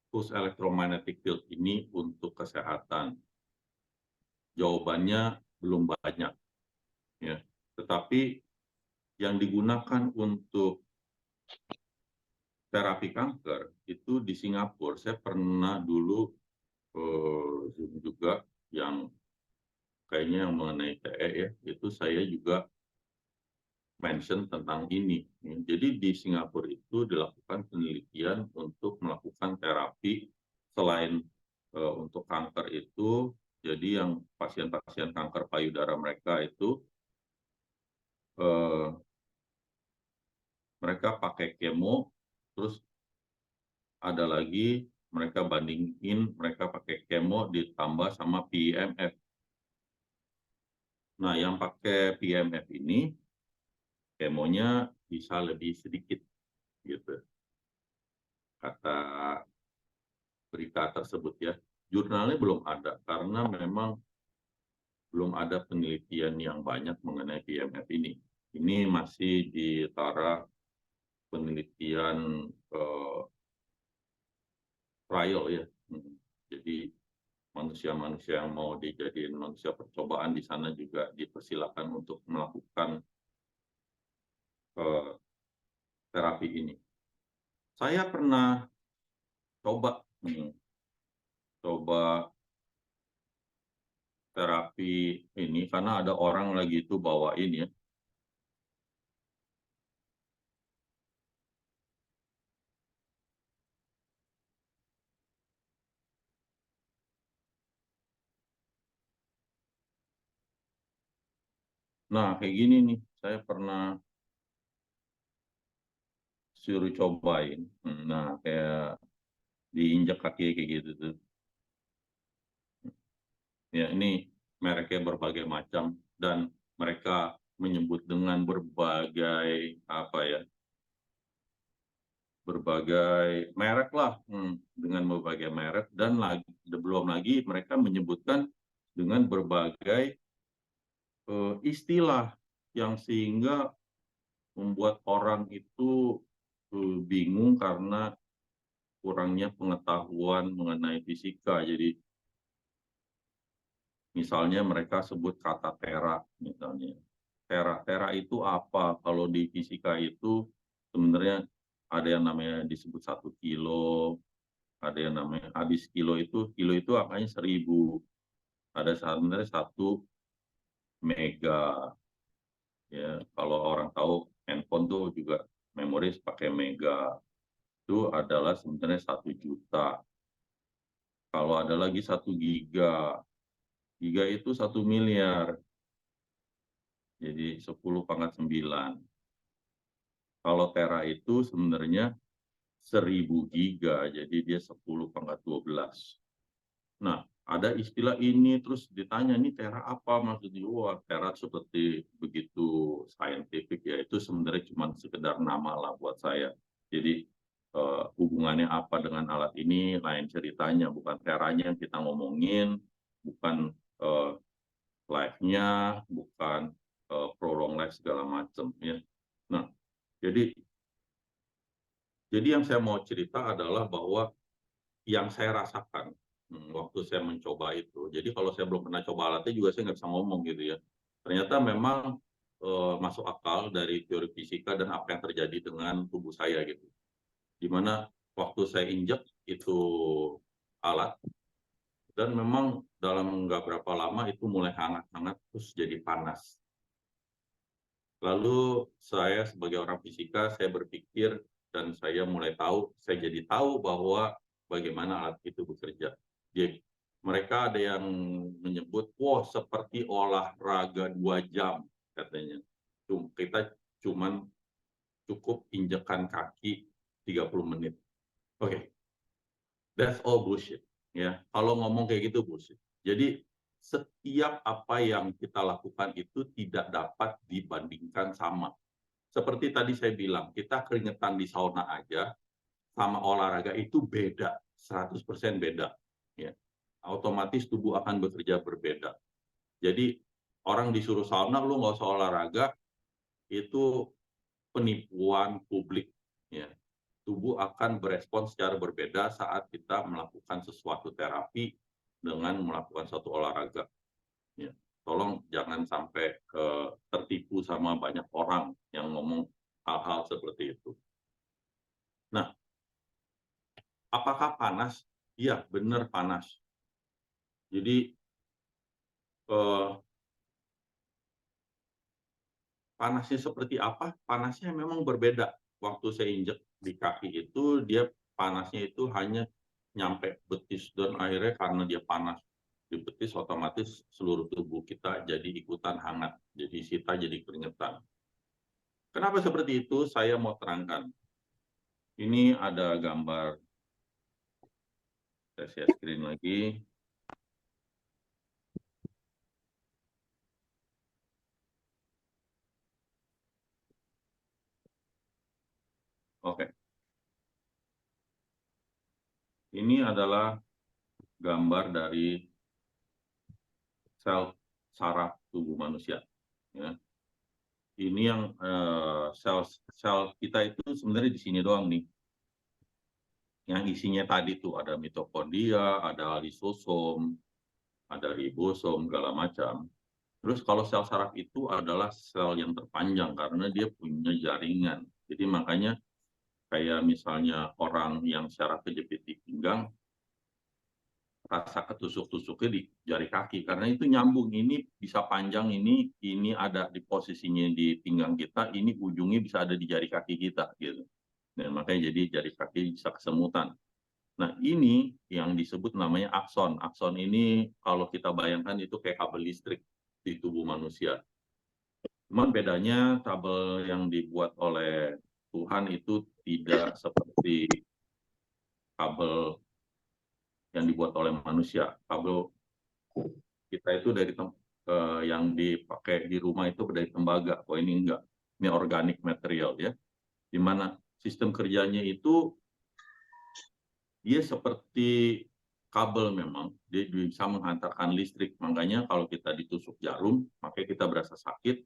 pulse electromagnetic field ini untuk kesehatan? Jawabannya belum banyak. Ya. Tetapi yang digunakan untuk terapi kanker itu di Singapura. Saya pernah dulu Zoom juga yang kayaknya yang mengenai TE ya, itu saya juga mention tentang ini. Jadi di Singapura itu dilakukan penelitian untuk melakukan terapi selain untuk kanker itu, jadi yang pasien-pasien kanker payudara mereka itu mereka pakai kemo, terus ada lagi mereka bandingin mereka pakai kemo ditambah sama PEMF. Nah, yang pakai PEMF ini kemonya bisa lebih sedikit, gitu. Kata berita tersebut ya. Jurnalnya belum ada karena memang belum ada penelitian yang banyak mengenai PEMF ini. Ini masih di taraf penelitian trial ya. Jadi manusia-manusia yang mau dijadiin manusia percobaan di sana juga dipersilakan untuk melakukan terapi ini. Saya pernah coba terapi ini karena ada orang lagi itu bawain ya. Nah, kayak gini nih, saya pernah suruh cobain. Nah, kayak diinjak kaki kayak gitu tuh. Ya, ini mereknya berbagai macam dan mereka menyebut dengan berbagai berbagai merek lah, dengan berbagai merek dan belum lagi mereka menyebutkan dengan berbagai istilah yang sehingga membuat orang itu bingung karena kurangnya pengetahuan mengenai fisika. Jadi misalnya mereka sebut kata tera misalnya. Tera itu apa? Kalau di fisika itu sebenarnya ada yang namanya disebut 1 kilo, ada yang namanya habis kilo itu angkanya 1000. Ada sebenarnya 1 mega. Ya, kalau orang tahu handphone tuh juga memori pakai mega. Itu adalah sebenarnya 1 juta. Kalau ada lagi 1 giga. Giga itu 1 miliar. Jadi 10⁹. Kalau tera itu sebenarnya 1000 giga, jadi dia 10⁻12. Nah, ada istilah ini, terus ditanya, nih tera apa maksudnya? Wah, tera seperti begitu saintifik ya, itu sebenarnya cuma sekedar nama lah buat saya. Jadi hubungannya apa dengan alat ini, lain ceritanya, bukan teranya yang kita ngomongin, bukan live-nya, bukan prolong live segala macam ya. Nah, jadi yang saya mau cerita adalah bahwa yang saya rasakan waktu saya mencoba itu. Jadi kalau saya belum pernah coba alatnya juga saya nggak bisa ngomong gitu ya. Ternyata memang masuk akal dari teori fisika dan apa yang terjadi dengan tubuh saya gitu. Dimana waktu saya injek itu alat dan memang dalam nggak berapa lama itu mulai hangat-hangat terus jadi panas. Lalu saya sebagai orang fisika, saya berpikir dan saya mulai tahu, saya jadi tahu bahwa bagaimana alat itu bekerja. Mereka ada yang menyebut, wah seperti olahraga 2 jam katanya. Kita cuman cukup injekan kaki 30 menit. Oke, that's all bullshit. Ya, kalau ngomong kayak gitu bullshit. Jadi setiap apa yang kita lakukan itu tidak dapat dibandingkan sama. Seperti tadi saya bilang, kita keringetan di sauna aja sama olahraga itu beda, 100% beda. Ya. Otomatis tubuh akan bekerja berbeda. Jadi orang disuruh sauna, lu nggak usah olahraga, itu penipuan publik. Ya. Tubuh akan berespon secara berbeda saat kita melakukan sesuatu terapi dengan melakukan suatu olahraga. Ya. Tolong jangan sampai tertipu sama banyak orang yang ngomong hal-hal seperti itu. Nah, apakah panas? Iya, benar panas. Jadi panasnya seperti apa? Panasnya memang berbeda. Waktu saya injek di kaki itu, dia panasnya itu hanya nyampe betis, dan akhirnya karena dia panas di betis, otomatis seluruh tubuh kita jadi ikutan hangat. Jadi kita jadi keringetan. Kenapa seperti itu? Saya mau terangkan. Ini ada gambar. Saya share screen lagi. Oke. Ini adalah gambar dari sel saraf tubuh manusia. Ya. Ini yang sel kita itu sebenarnya di sini doang nih. Yang isinya tadi tuh ada mitokondria, ada lisosom, ada ribosom, segala macam. Terus kalau sel saraf itu adalah sel yang terpanjang karena dia punya jaringan. Jadi makanya kayak misalnya orang yang syaraf kejepit di pinggang, rasa ketusuk-tusuknya di jari kaki karena itu nyambung, ini bisa panjang, ini ada di posisinya di pinggang kita, ini ujungnya bisa ada di jari kaki kita gitu. Dan makanya jadi jari kaki bisa kesemutan. Nah, ini yang disebut namanya akson. Akson ini kalau kita bayangkan itu kayak kabel listrik di tubuh manusia. Cuman bedanya kabel yang dibuat oleh Tuhan itu tidak seperti kabel yang dibuat oleh manusia. Kabel kita itu dari yang dipakai di rumah itu dari tembaga. Oh, ini enggak. Ini organic material ya. Di mana sistem kerjanya itu dia seperti kabel memang, dia bisa menghantarkan listrik. Makanya kalau kita ditusuk jarum, makanya kita berasa sakit,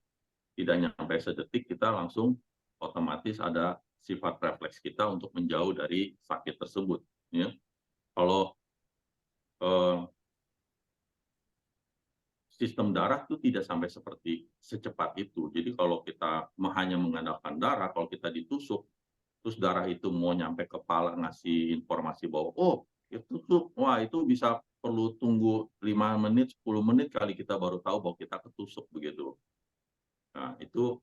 tidak nyampe sedetik, kita langsung otomatis ada sifat refleks kita untuk menjauh dari sakit tersebut. Ya. Kalau sistem darah itu tidak sampai seperti secepat itu. Jadi kalau kita hanya mengandalkan darah, kalau kita ditusuk, terus darah itu mau nyampe kepala ngasih informasi bahwa oh itu tuh wah itu bisa perlu tunggu 5 menit 10 menit kali kita baru tahu bahwa kita ketusuk begitu. Nah, itu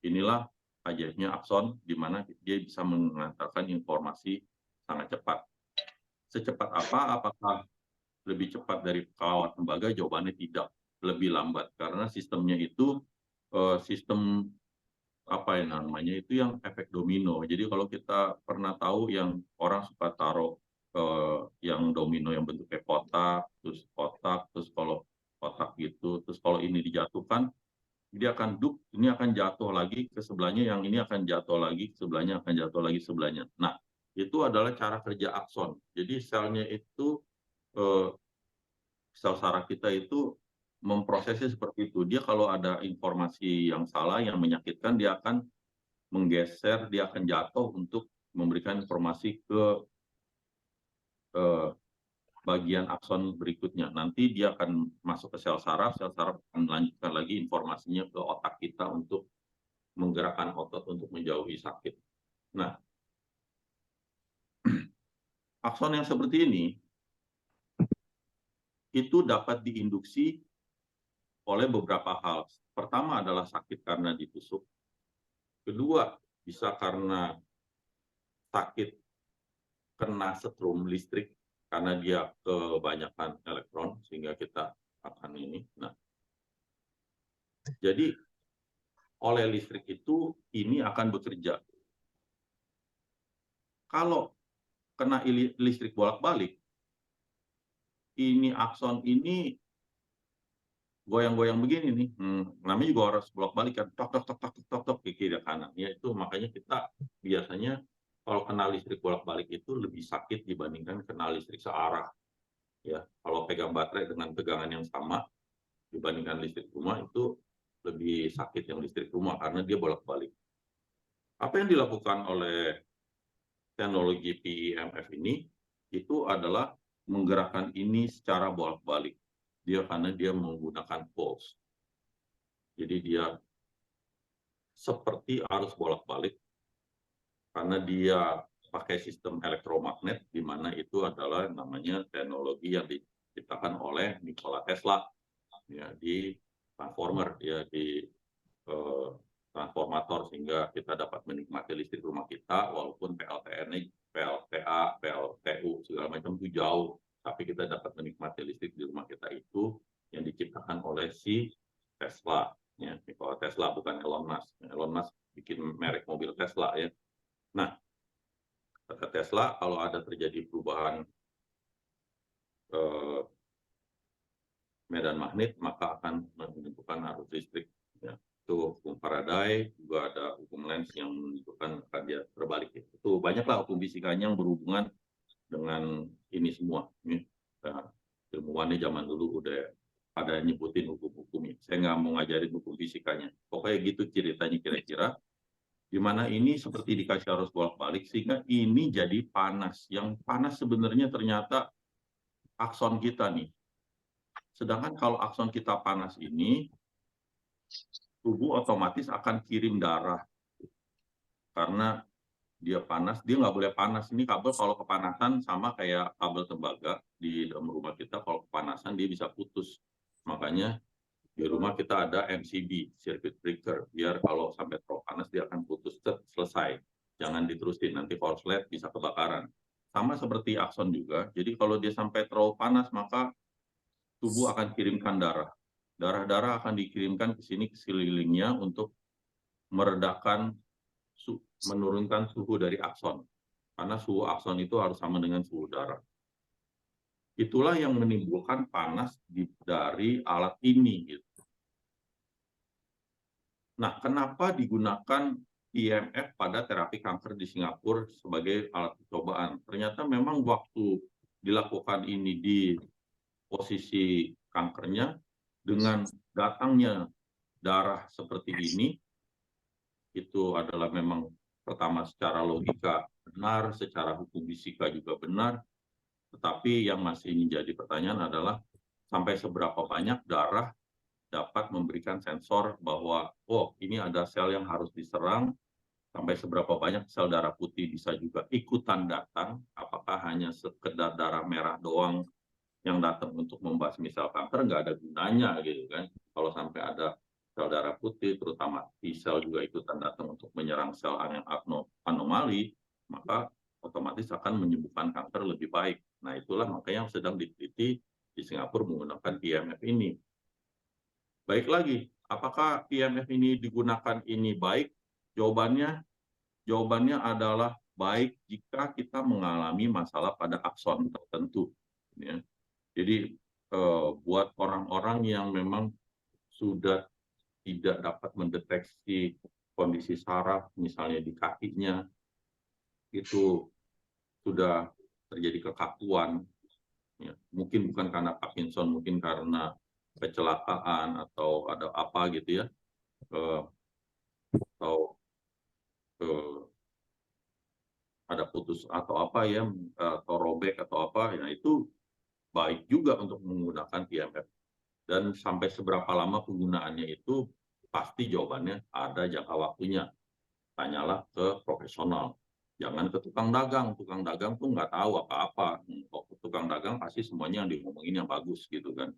inilah ajaibnya akson di mana dia bisa mengantarkan informasi sangat cepat. Secepat apa? Apakah lebih cepat dari kawat tembaga? Jawabannya tidak, lebih lambat karena sistemnya itu sistem apa yang namanya itu yang efek domino. Jadi kalau kita pernah tahu yang orang suka taruh yang domino yang bentuknya kotak, terus kalau kotak gitu, terus kalau ini dijatuhkan, dia akan ini akan jatuh lagi ke sebelahnya, yang ini akan jatuh lagi ke sebelahnya, akan jatuh lagi sebelahnya. Nah, itu adalah cara kerja akson. Jadi selnya itu sel saraf kita itu memprosesnya seperti itu. Dia kalau ada informasi yang salah, yang menyakitkan, dia akan menggeser, dia akan jatuh untuk memberikan informasi ke bagian akson berikutnya. Nanti dia akan masuk ke sel saraf akan melanjutkan lagi informasinya ke otak kita untuk menggerakkan otot untuk menjauhi sakit. Nah, akson yang seperti ini itu dapat diinduksi oleh beberapa hal. Pertama adalah sakit karena ditusuk. Kedua, bisa karena sakit kena setrum listrik. karena dia kebanyakan elektron sehingga kita akan ini. Nah, jadi oleh listrik itu ini akan bekerja. Kalau kena listrik bolak-balik, ini akson ini goyang-goyang begini nih, namanya juga harus bolak-balik kan, tok tok tok tok tok tok ke kiri kanan. Ya itu makanya kita biasanya kalau kena listrik bolak-balik itu lebih sakit dibandingkan kena listrik searah. Ya, kalau pegang baterai dengan tegangan yang sama dibandingkan listrik rumah itu lebih sakit yang listrik rumah karena dia bolak-balik. Apa yang dilakukan oleh teknologi PEMF ini itu adalah menggerakkan ini secara bolak-balik. Karena dia menggunakan pulse. Jadi dia seperti arus bolak-balik karena dia pakai sistem elektromagnet di mana itu adalah namanya teknologi yang diciptakan oleh Nikola Tesla ya di transformer ya di transformator sehingga kita dapat menikmati listrik rumah kita walaupun PLTN, PLTA, PLTU segala macam itu jauh, tapi kita dapat menikmati listrik di rumah kita itu yang diciptakan oleh si Tesla ya, Nikola Tesla bukan Elon Musk. Elon Musk bikin merek mobil Tesla ya. Nah, kata Tesla kalau ada terjadi perubahan medan magnet maka akan menentukan arus listrik ya. Itu hukum Faraday, juga ada hukum Lenz yang menunjukkan akan dia terbalik. Itu banyaklah hukum fisikanya yang berhubungan dengan ini semua. Nah, ilmuwannya zaman dulu udah pada nyebutin hukum-hukumnya. Saya nggak mau ngajarin hukum fisikanya. Pokoknya gitu ceritanya kira-kira. Di mana ini seperti dikasih arus bolak-balik sehingga ini jadi panas. Yang panas sebenarnya ternyata akson kita nih. Sedangkan kalau akson kita panas ini, tubuh otomatis akan kirim darah karena dia panas, dia nggak boleh panas. Ini kabel kalau kepanasan sama kayak kabel tembaga di dalam rumah kita, kalau kepanasan dia bisa putus. Makanya di rumah kita ada MCB, circuit breaker, biar kalau sampai terlalu panas dia akan putus, selesai. Jangan diterusin, nanti korslet bisa kebakaran. Sama seperti akson juga, jadi kalau dia sampai terlalu panas maka tubuh akan kirimkan darah. Darah-darah akan dikirimkan ke sini ke sekelilingnya untuk meredakan, menurunkan suhu dari akson. Karena suhu akson itu harus sama dengan suhu darah. Itulah yang menimbulkan panas dari alat ini. Gitu. Nah, kenapa digunakan IMF pada terapi kanker di Singapura sebagai alat percobaan? Ternyata memang waktu dilakukan ini di posisi kankernya, dengan datangnya darah seperti ini, itu adalah memang pertama secara logika benar, secara hukum fisika juga benar, tetapi yang masih menjadi pertanyaan adalah sampai seberapa banyak darah dapat memberikan sensor bahwa, oh ini ada sel yang harus diserang, sampai seberapa banyak sel darah putih bisa juga ikutan datang, apakah hanya sekedar darah merah doang yang datang untuk membasmi sel kanker nggak ada gunanya gitu kan. Kalau sampai ada sel darah putih, terutama T-sel juga ikutan datang untuk menyerang sel yang anomali, maka otomatis akan menyembuhkan kanker lebih baik. Nah itulah makanya yang sedang diteliti di Singapura menggunakan IMF ini. Baik lagi, apakah IMF ini digunakan ini baik? Jawabannya adalah baik jika kita mengalami masalah pada akson tertentu. Ya. Jadi buat orang-orang yang memang sudah tidak dapat mendeteksi kondisi saraf, misalnya di kakinya, itu sudah terjadi kekakuan, ya. Mungkin bukan karena Parkinson, mungkin karena kecelakaan atau ada apa gitu ya, atau ada putus atau apa ya, atau robek atau apa, ya itu baik juga untuk menggunakan IMF. Dan sampai seberapa lama penggunaannya itu pasti jawabannya ada jangka waktunya. Tanyalah ke profesional. Jangan ke tukang dagang. Tukang dagang tuh nggak tahu apa-apa. Kalau ke tukang dagang pasti semuanya yang diomongin yang bagus gitu kan.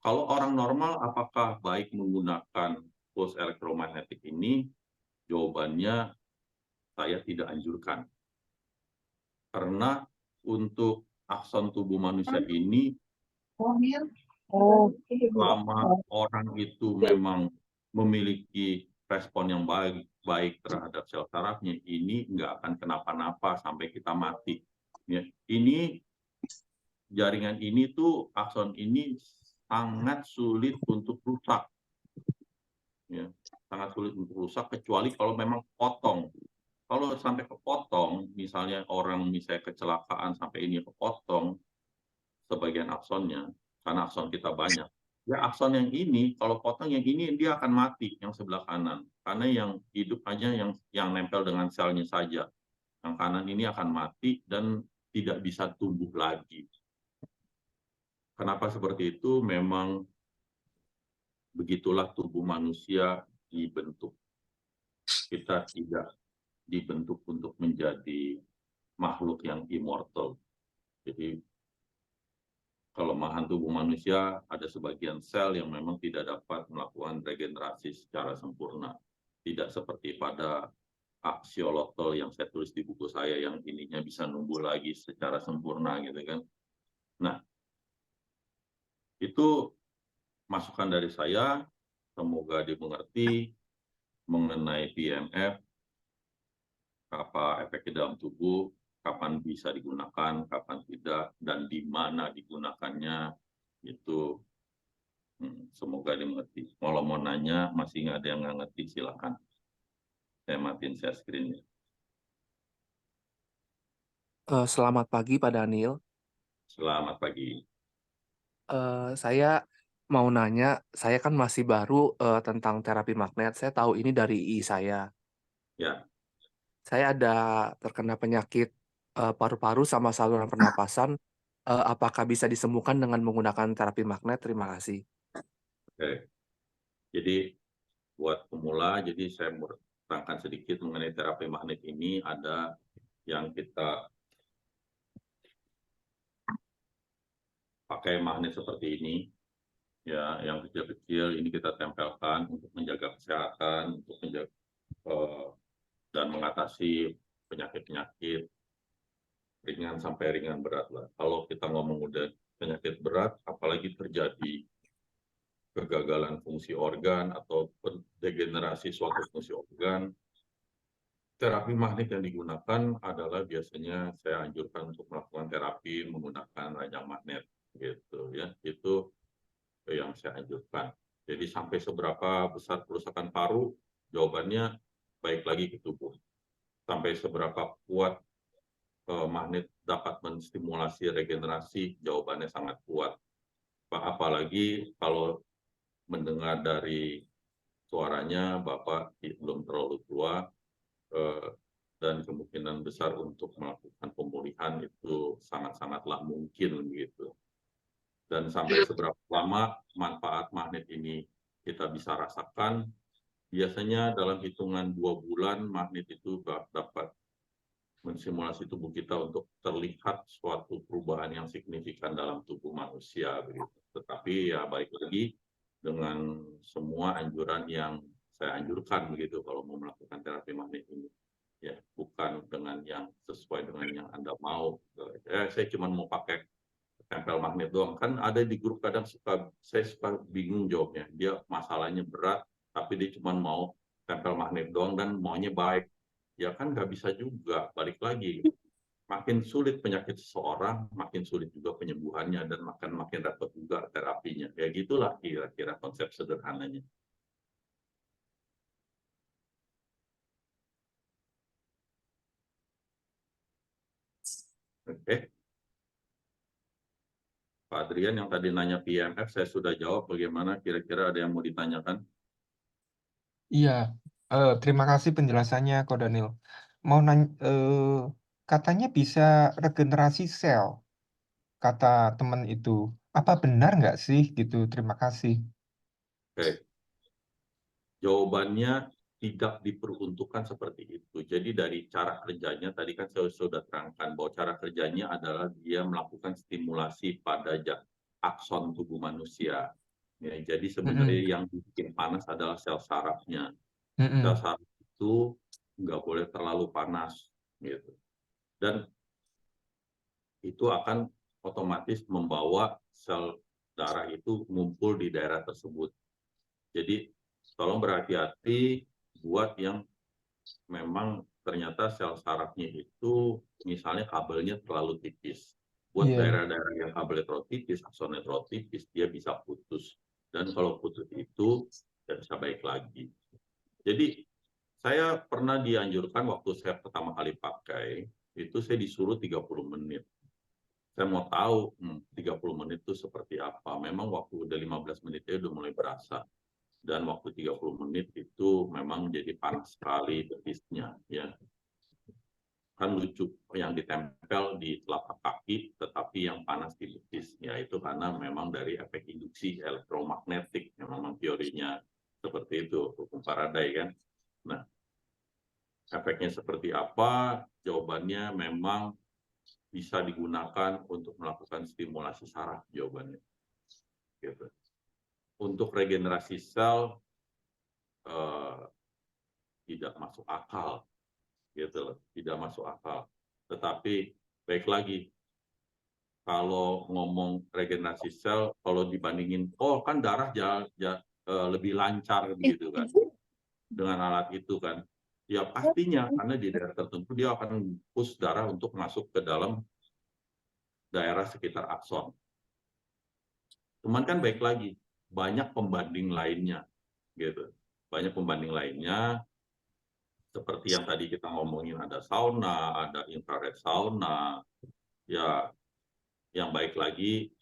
Kalau orang normal apakah baik menggunakan pulse elektromagnetik ini? Jawabannya saya tidak anjurkan. Karena untuk akson tubuh manusia ini
Oh,
selama orang itu memang memiliki respon yang baik terhadap sel sarafnya, ini nggak akan kenapa-napa sampai kita mati. Ya, ini jaringan ini tuh akson ini sangat sulit untuk rusak. Ya, sangat sulit untuk rusak kecuali kalau memang potong. Kalau sampai kepotong, misalnya orang misalnya kecelakaan sampai ini kepotong sebagian aksonnya, karena akson kita banyak. Ya akson yang ini, kalau potong yang ini dia akan mati yang sebelah kanan, karena yang hidup hanya yang nempel dengan selnya saja. Yang kanan ini akan mati dan tidak bisa tumbuh lagi. Kenapa seperti itu? Memang begitulah tubuh manusia dibentuk. Kita tidak dibentuk untuk menjadi makhluk yang immortal. Jadi kelemahan tubuh manusia ada sebagian sel yang memang tidak dapat melakukan regenerasi secara sempurna. Tidak seperti pada aksiolotl yang saya tulis di buku saya yang ininya bisa numbuh lagi secara sempurna gitu kan. Nah, itu masukan dari saya, semoga dimengerti mengenai PMF, apa efeknya dalam tubuh, kapan bisa digunakan, kapan tidak, dan di mana digunakannya, itu semoga dimengerti. Kalau mau nanya, masih nggak ada yang nggak ngerti, silakan. Saya matiin share screen-nya.
Selamat pagi Pak Daniel.
Selamat pagi.
Saya mau nanya, saya kan masih baru tentang terapi magnet. Saya tahu ini dari saya.
Ya.
Saya ada terkena penyakit paru-paru sama saluran pernapasan. Apakah bisa disembuhkan dengan menggunakan terapi magnet? Terima kasih.
Oke. Jadi buat pemula, jadi saya mau terangkan sedikit mengenai terapi magnet ini. Ada yang kita pakai magnet seperti ini, ya, yang kecil-kecil ini kita tempelkan untuk menjaga kesehatan, untuk menjaga dan mengatasi penyakit-penyakit ringan sampai ringan berat lah. Kalau kita ngomong udah penyakit berat, apalagi terjadi kegagalan fungsi organ atau degenerasi suatu fungsi organ, terapi magnet yang digunakan adalah biasanya saya anjurkan untuk melakukan terapi menggunakan rajang magnet, gitu ya. Itu yang saya anjurkan. Jadi sampai seberapa besar kerusakan paru, jawabannya baik lagi ke tubuh. Sampai seberapa kuat magnet dapat menstimulasi regenerasi, jawabannya sangat kuat. Apalagi kalau mendengar dari suaranya Bapak belum terlalu tua dan kemungkinan besar untuk melakukan pemulihan itu sangat-sangatlah mungkin gitu. Dan sampai seberapa lama manfaat magnet ini kita bisa rasakan, biasanya dalam hitungan 2 bulan magnet itu dapat mensimulasi tubuh kita untuk terlihat suatu perubahan yang signifikan dalam tubuh manusia begitu. Tetapi ya balik lagi dengan semua anjuran yang saya anjurkan begitu kalau mau melakukan terapi magnet ini. Ya, bukan dengan yang sesuai dengan yang Anda mau. Saya cuma mau pakai tempel magnet doang. Kan ada di grup kadang saya suka bingung jawabnya. Dia masalahnya berat, tapi dia cuma mau tempel magnet doang dan maunya baik. Ya kan nggak bisa juga, balik lagi. Makin sulit penyakit seseorang, makin sulit juga penyembuhannya dan makin dapat juga terapinya. Ya gitulah kira-kira konsep sederhananya. Oke. Pak Adrian yang tadi nanya PMF, saya sudah jawab. Bagaimana kira-kira ada yang mau ditanyakan?
Iya, terima kasih penjelasannya, Ko Daniel. Mau nanya, katanya bisa regenerasi sel, kata teman itu. Apa benar nggak sih gitu? Terima kasih.
Oke. Jawabannya tidak diperuntukkan seperti itu. Jadi dari cara kerjanya, tadi kan saya sudah terangkan bahwa cara kerjanya adalah dia melakukan stimulasi pada akson tubuh manusia. Ya, jadi sebenarnya yang bikin panas adalah sel sarafnya. Sel saraf itu nggak boleh terlalu panas, gitu. Dan itu akan otomatis membawa sel darah itu ngumpul di daerah tersebut. Jadi tolong berhati-hati buat yang memang ternyata sel sarafnya itu misalnya kabelnya terlalu tipis. Buat
Iya.
daerah-daerah yang kabelnya terlalu tipis, aksonnya terlalu tipis, dia bisa putus. Dan kalau putus itu tidak bisa baik lagi. Jadi saya pernah dianjurkan waktu saya pertama kali pakai, itu saya disuruh 30 menit. Saya mau tahu 30 menit itu seperti apa. Memang waktu udah 15 menitnya udah mulai berasa. Dan waktu 30 menit itu memang jadi panas sekali betisnya. Ya. Kan lucu, yang ditempel di telapak kaki, tetapi yang panas di betis. Ya itu karena memang dari efek induksi elektromagnetik. Yang memang teorinya seperti itu, hukum Faraday kan. Nah, efeknya seperti apa? Jawabannya memang bisa digunakan untuk melakukan stimulasi saraf, jawabannya. Gitu. Untuk regenerasi sel tidak masuk akal, gitu loh, tidak masuk akal. Tetapi baik lagi, kalau ngomong regenerasi sel, kalau dibandingin, oh kan darah lebih lancar begitu kan, dengan alat itu kan. Ya pastinya, karena di daerah tertentu dia akan push darah untuk masuk ke dalam daerah sekitar akson. Cuman kan baik lagi, banyak pembanding lainnya, gitu. Banyak pembanding lainnya, seperti yang tadi kita ngomongin, ada sauna, ada infrared sauna, ya yang baik lagi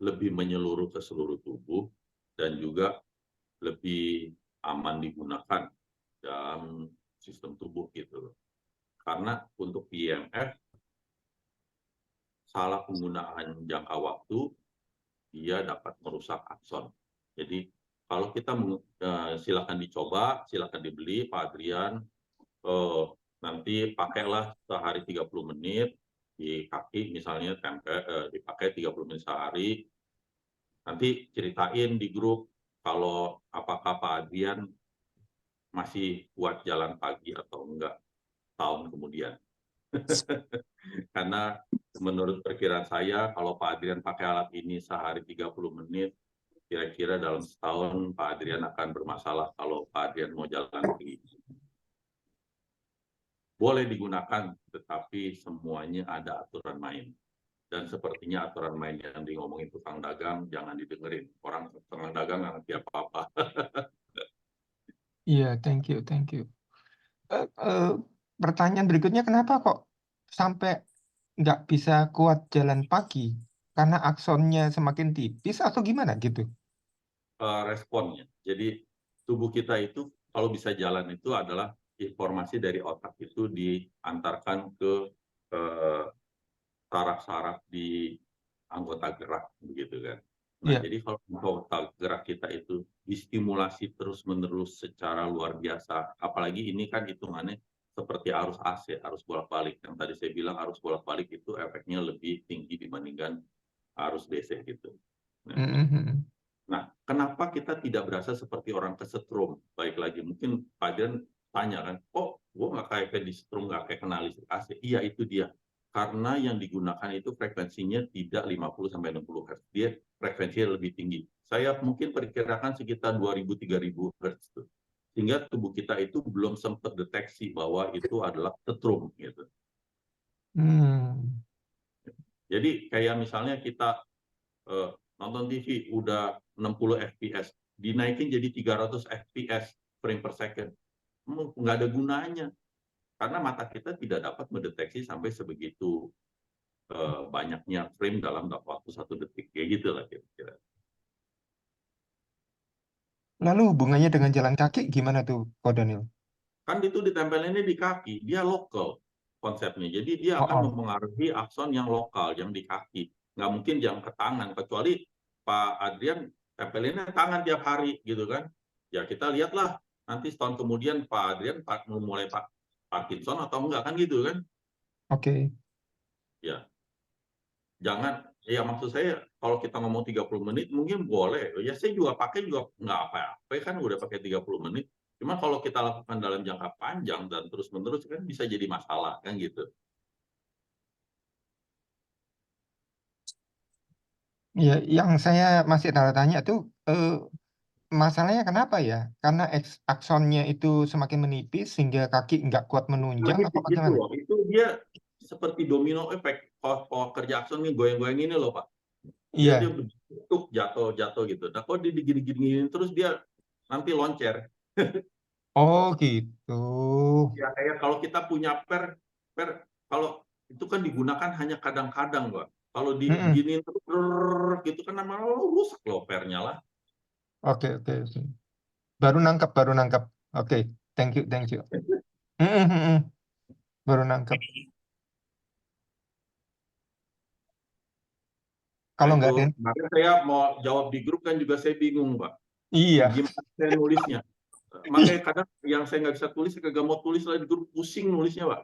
lebih menyeluruh ke seluruh tubuh dan juga lebih aman digunakan dalam sistem tubuh gitu. Karena untuk IMF, salah penggunaan jangka waktu, dia dapat merusak akson. Jadi kalau kita silakan dicoba, silakan dibeli Pak Adrian, nanti pakailah sehari 30 menit di kaki misalnya, dipakai 30 menit sehari. Nanti ceritain di grup kalau apakah Pak Adrian masih kuat jalan pagi atau enggak tahun kemudian. Karena menurut perkiraan saya, kalau Pak Adrian pakai alat ini sehari 30 menit, kira-kira dalam setahun Pak Adrian akan bermasalah kalau Pak Adrian mau jalan pagi. Boleh digunakan, tetapi semuanya ada aturan main. Dan sepertinya aturan main yang ngomongin tukang dagang, jangan didengerin. Orang tukang dagang nggak ngerti apa-apa.
Iya, thank you, thank you. Pertanyaan berikutnya, kenapa kok sampai nggak bisa kuat jalan pagi? Karena aksonnya semakin tipis atau gimana gitu?
Responnya. Jadi tubuh kita itu kalau bisa jalan itu adalah informasi dari otak itu diantarkan ke saraf-saraf di anggota gerak, begitu kan. Nah,
Iya.
jadi kalau anggota gerak kita itu distimulasi terus-menerus secara luar biasa, apalagi ini kan hitungannya seperti arus AC, arus bolak-balik. Yang tadi saya bilang arus bolak-balik itu efeknya lebih tinggi dibandingkan arus DC gitu. Nah, kenapa kita tidak berasa seperti orang kesetrum? Baik lagi, mungkin Pak Dian tanya kan, oh, gue nggak kayak di setrum, nggak kayak kena listrik AC. Iya, itu dia. Karena yang digunakan itu frekuensinya tidak 50-60 Hz. Dia frekuensinya lebih tinggi. Saya mungkin perkirakan sekitar 2000-3000 Hz. Sehingga tubuh kita itu belum sempat deteksi bahwa itu adalah setrum. Gitu. Jadi kayak misalnya kita nonton TV udah 60 fps, dinaikin jadi 300 fps frame per second. Nggak ada gunanya. Karena mata kita tidak dapat mendeteksi sampai sebegitu banyaknya frame dalam waktu 1 detik. Kayak gitu lah kira-kira.
Lalu hubungannya dengan jalan kaki gimana tuh, Ko Daniel?
Kan itu ditempelinnya di kaki, dia lokal konsepnya. Jadi dia akan mempengaruhi akson yang lokal, yang di kaki. Nggak mungkin yang ke tangan, kecuali Pak Adrian tempelinnya tangan tiap hari gitu kan. Ya kita lihatlah nanti setahun kemudian Pak Adrian mulai Parkinson atau enggak kan gitu kan.
Oke.
Ya. Jangan, ya maksud saya kalau kita ngomong 30 menit mungkin boleh. Ya saya juga pakai juga nggak apa-apa kan udah pakai 30 menit. Cuma kalau kita lakukan dalam jangka panjang dan terus-menerus kan bisa jadi masalah kan gitu.
Ya, yang saya masih tanya tuh masalahnya kenapa ya? Karena aksonnya itu semakin menipis sehingga kaki nggak kuat menunjang
Lagi
apa
gitu
bagaimana?
loh, itu dia seperti domino effect. Kalau kerja akson nih goyang-goyang ini loh Pak. Dia
Iya.
bentuk jatuh gitu. Nah kalau dia digini-gini terus dia nanti loncer.
Oh gitu.
Ya kayak kalau kita punya per kalau itu kan digunakan hanya kadang-kadang Pak. Kalau
Mm-mm.
diginiin terus brrrr, gitu kan lama-lama rusak loh pernya lah.
Oke, oke, oke. Baru nangkep, baru nangkep. Oke, thank you, thank you. Mm-mm, mm-mm. Baru nangkep.
Nah
Kalau
itu
nggak ada,
makanya saya mau jawab di grup kan juga saya bingung Pak.
iya,
Gimana saya nulisnya? Makanya kadang yang saya nggak bisa tulis, saya kagak mau tulis lah di grup, pusing nulisnya Pak.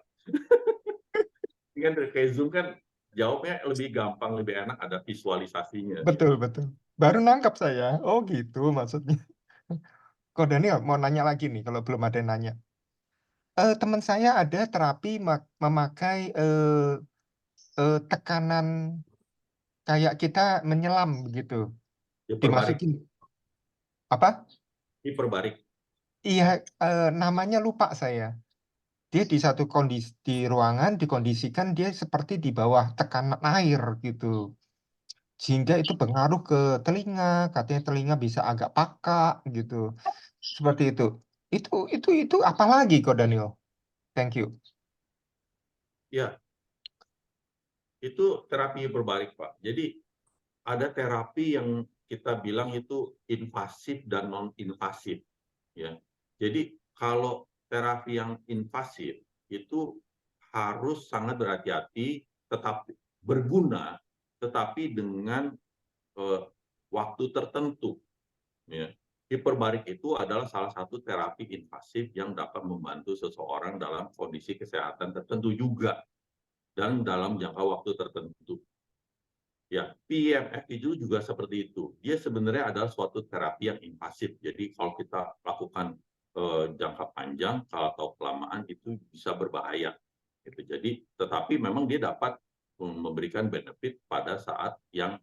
Kan kayak Zoom kan jawabnya lebih gampang, lebih enak, ada visualisasinya
betul,
gitu.
betul. Baru nangkep saya. Oh gitu maksudnya. Kok Daniel mau nanya lagi nih kalau belum ada yang nanya. Teman saya ada terapi memakai tekanan kayak kita menyelam begitu.
Hiperbarik,
Dimasukin apa?
hiperbarik.
Iya, namanya lupa saya. Dia di satu kondisi di ruangan dikondisikan dia seperti di bawah tekanan air gitu. Sehingga itu pengaruh ke telinga, katanya telinga bisa agak pakak gitu. Seperti itu. Itu apa lagi kok Daniel? Thank you.
Ya, itu terapi hiperbarik Pak. Jadi ada terapi yang kita bilang itu invasif dan non invasif ya. Jadi kalau terapi yang invasif itu harus sangat berhati-hati, tetap berguna, tetapi dengan waktu tertentu ya. Hiperbarik itu adalah salah satu terapi invasif yang dapat membantu seseorang dalam kondisi kesehatan tertentu juga dan dalam jangka waktu tertentu. Ya, PEMF itu juga seperti itu. Dia sebenarnya adalah suatu terapi yang invasif. Jadi kalau kita lakukan jangka panjang atau kelamaan itu bisa berbahaya. Gitu. Jadi, tetapi memang dia dapat memberikan benefit pada saat yang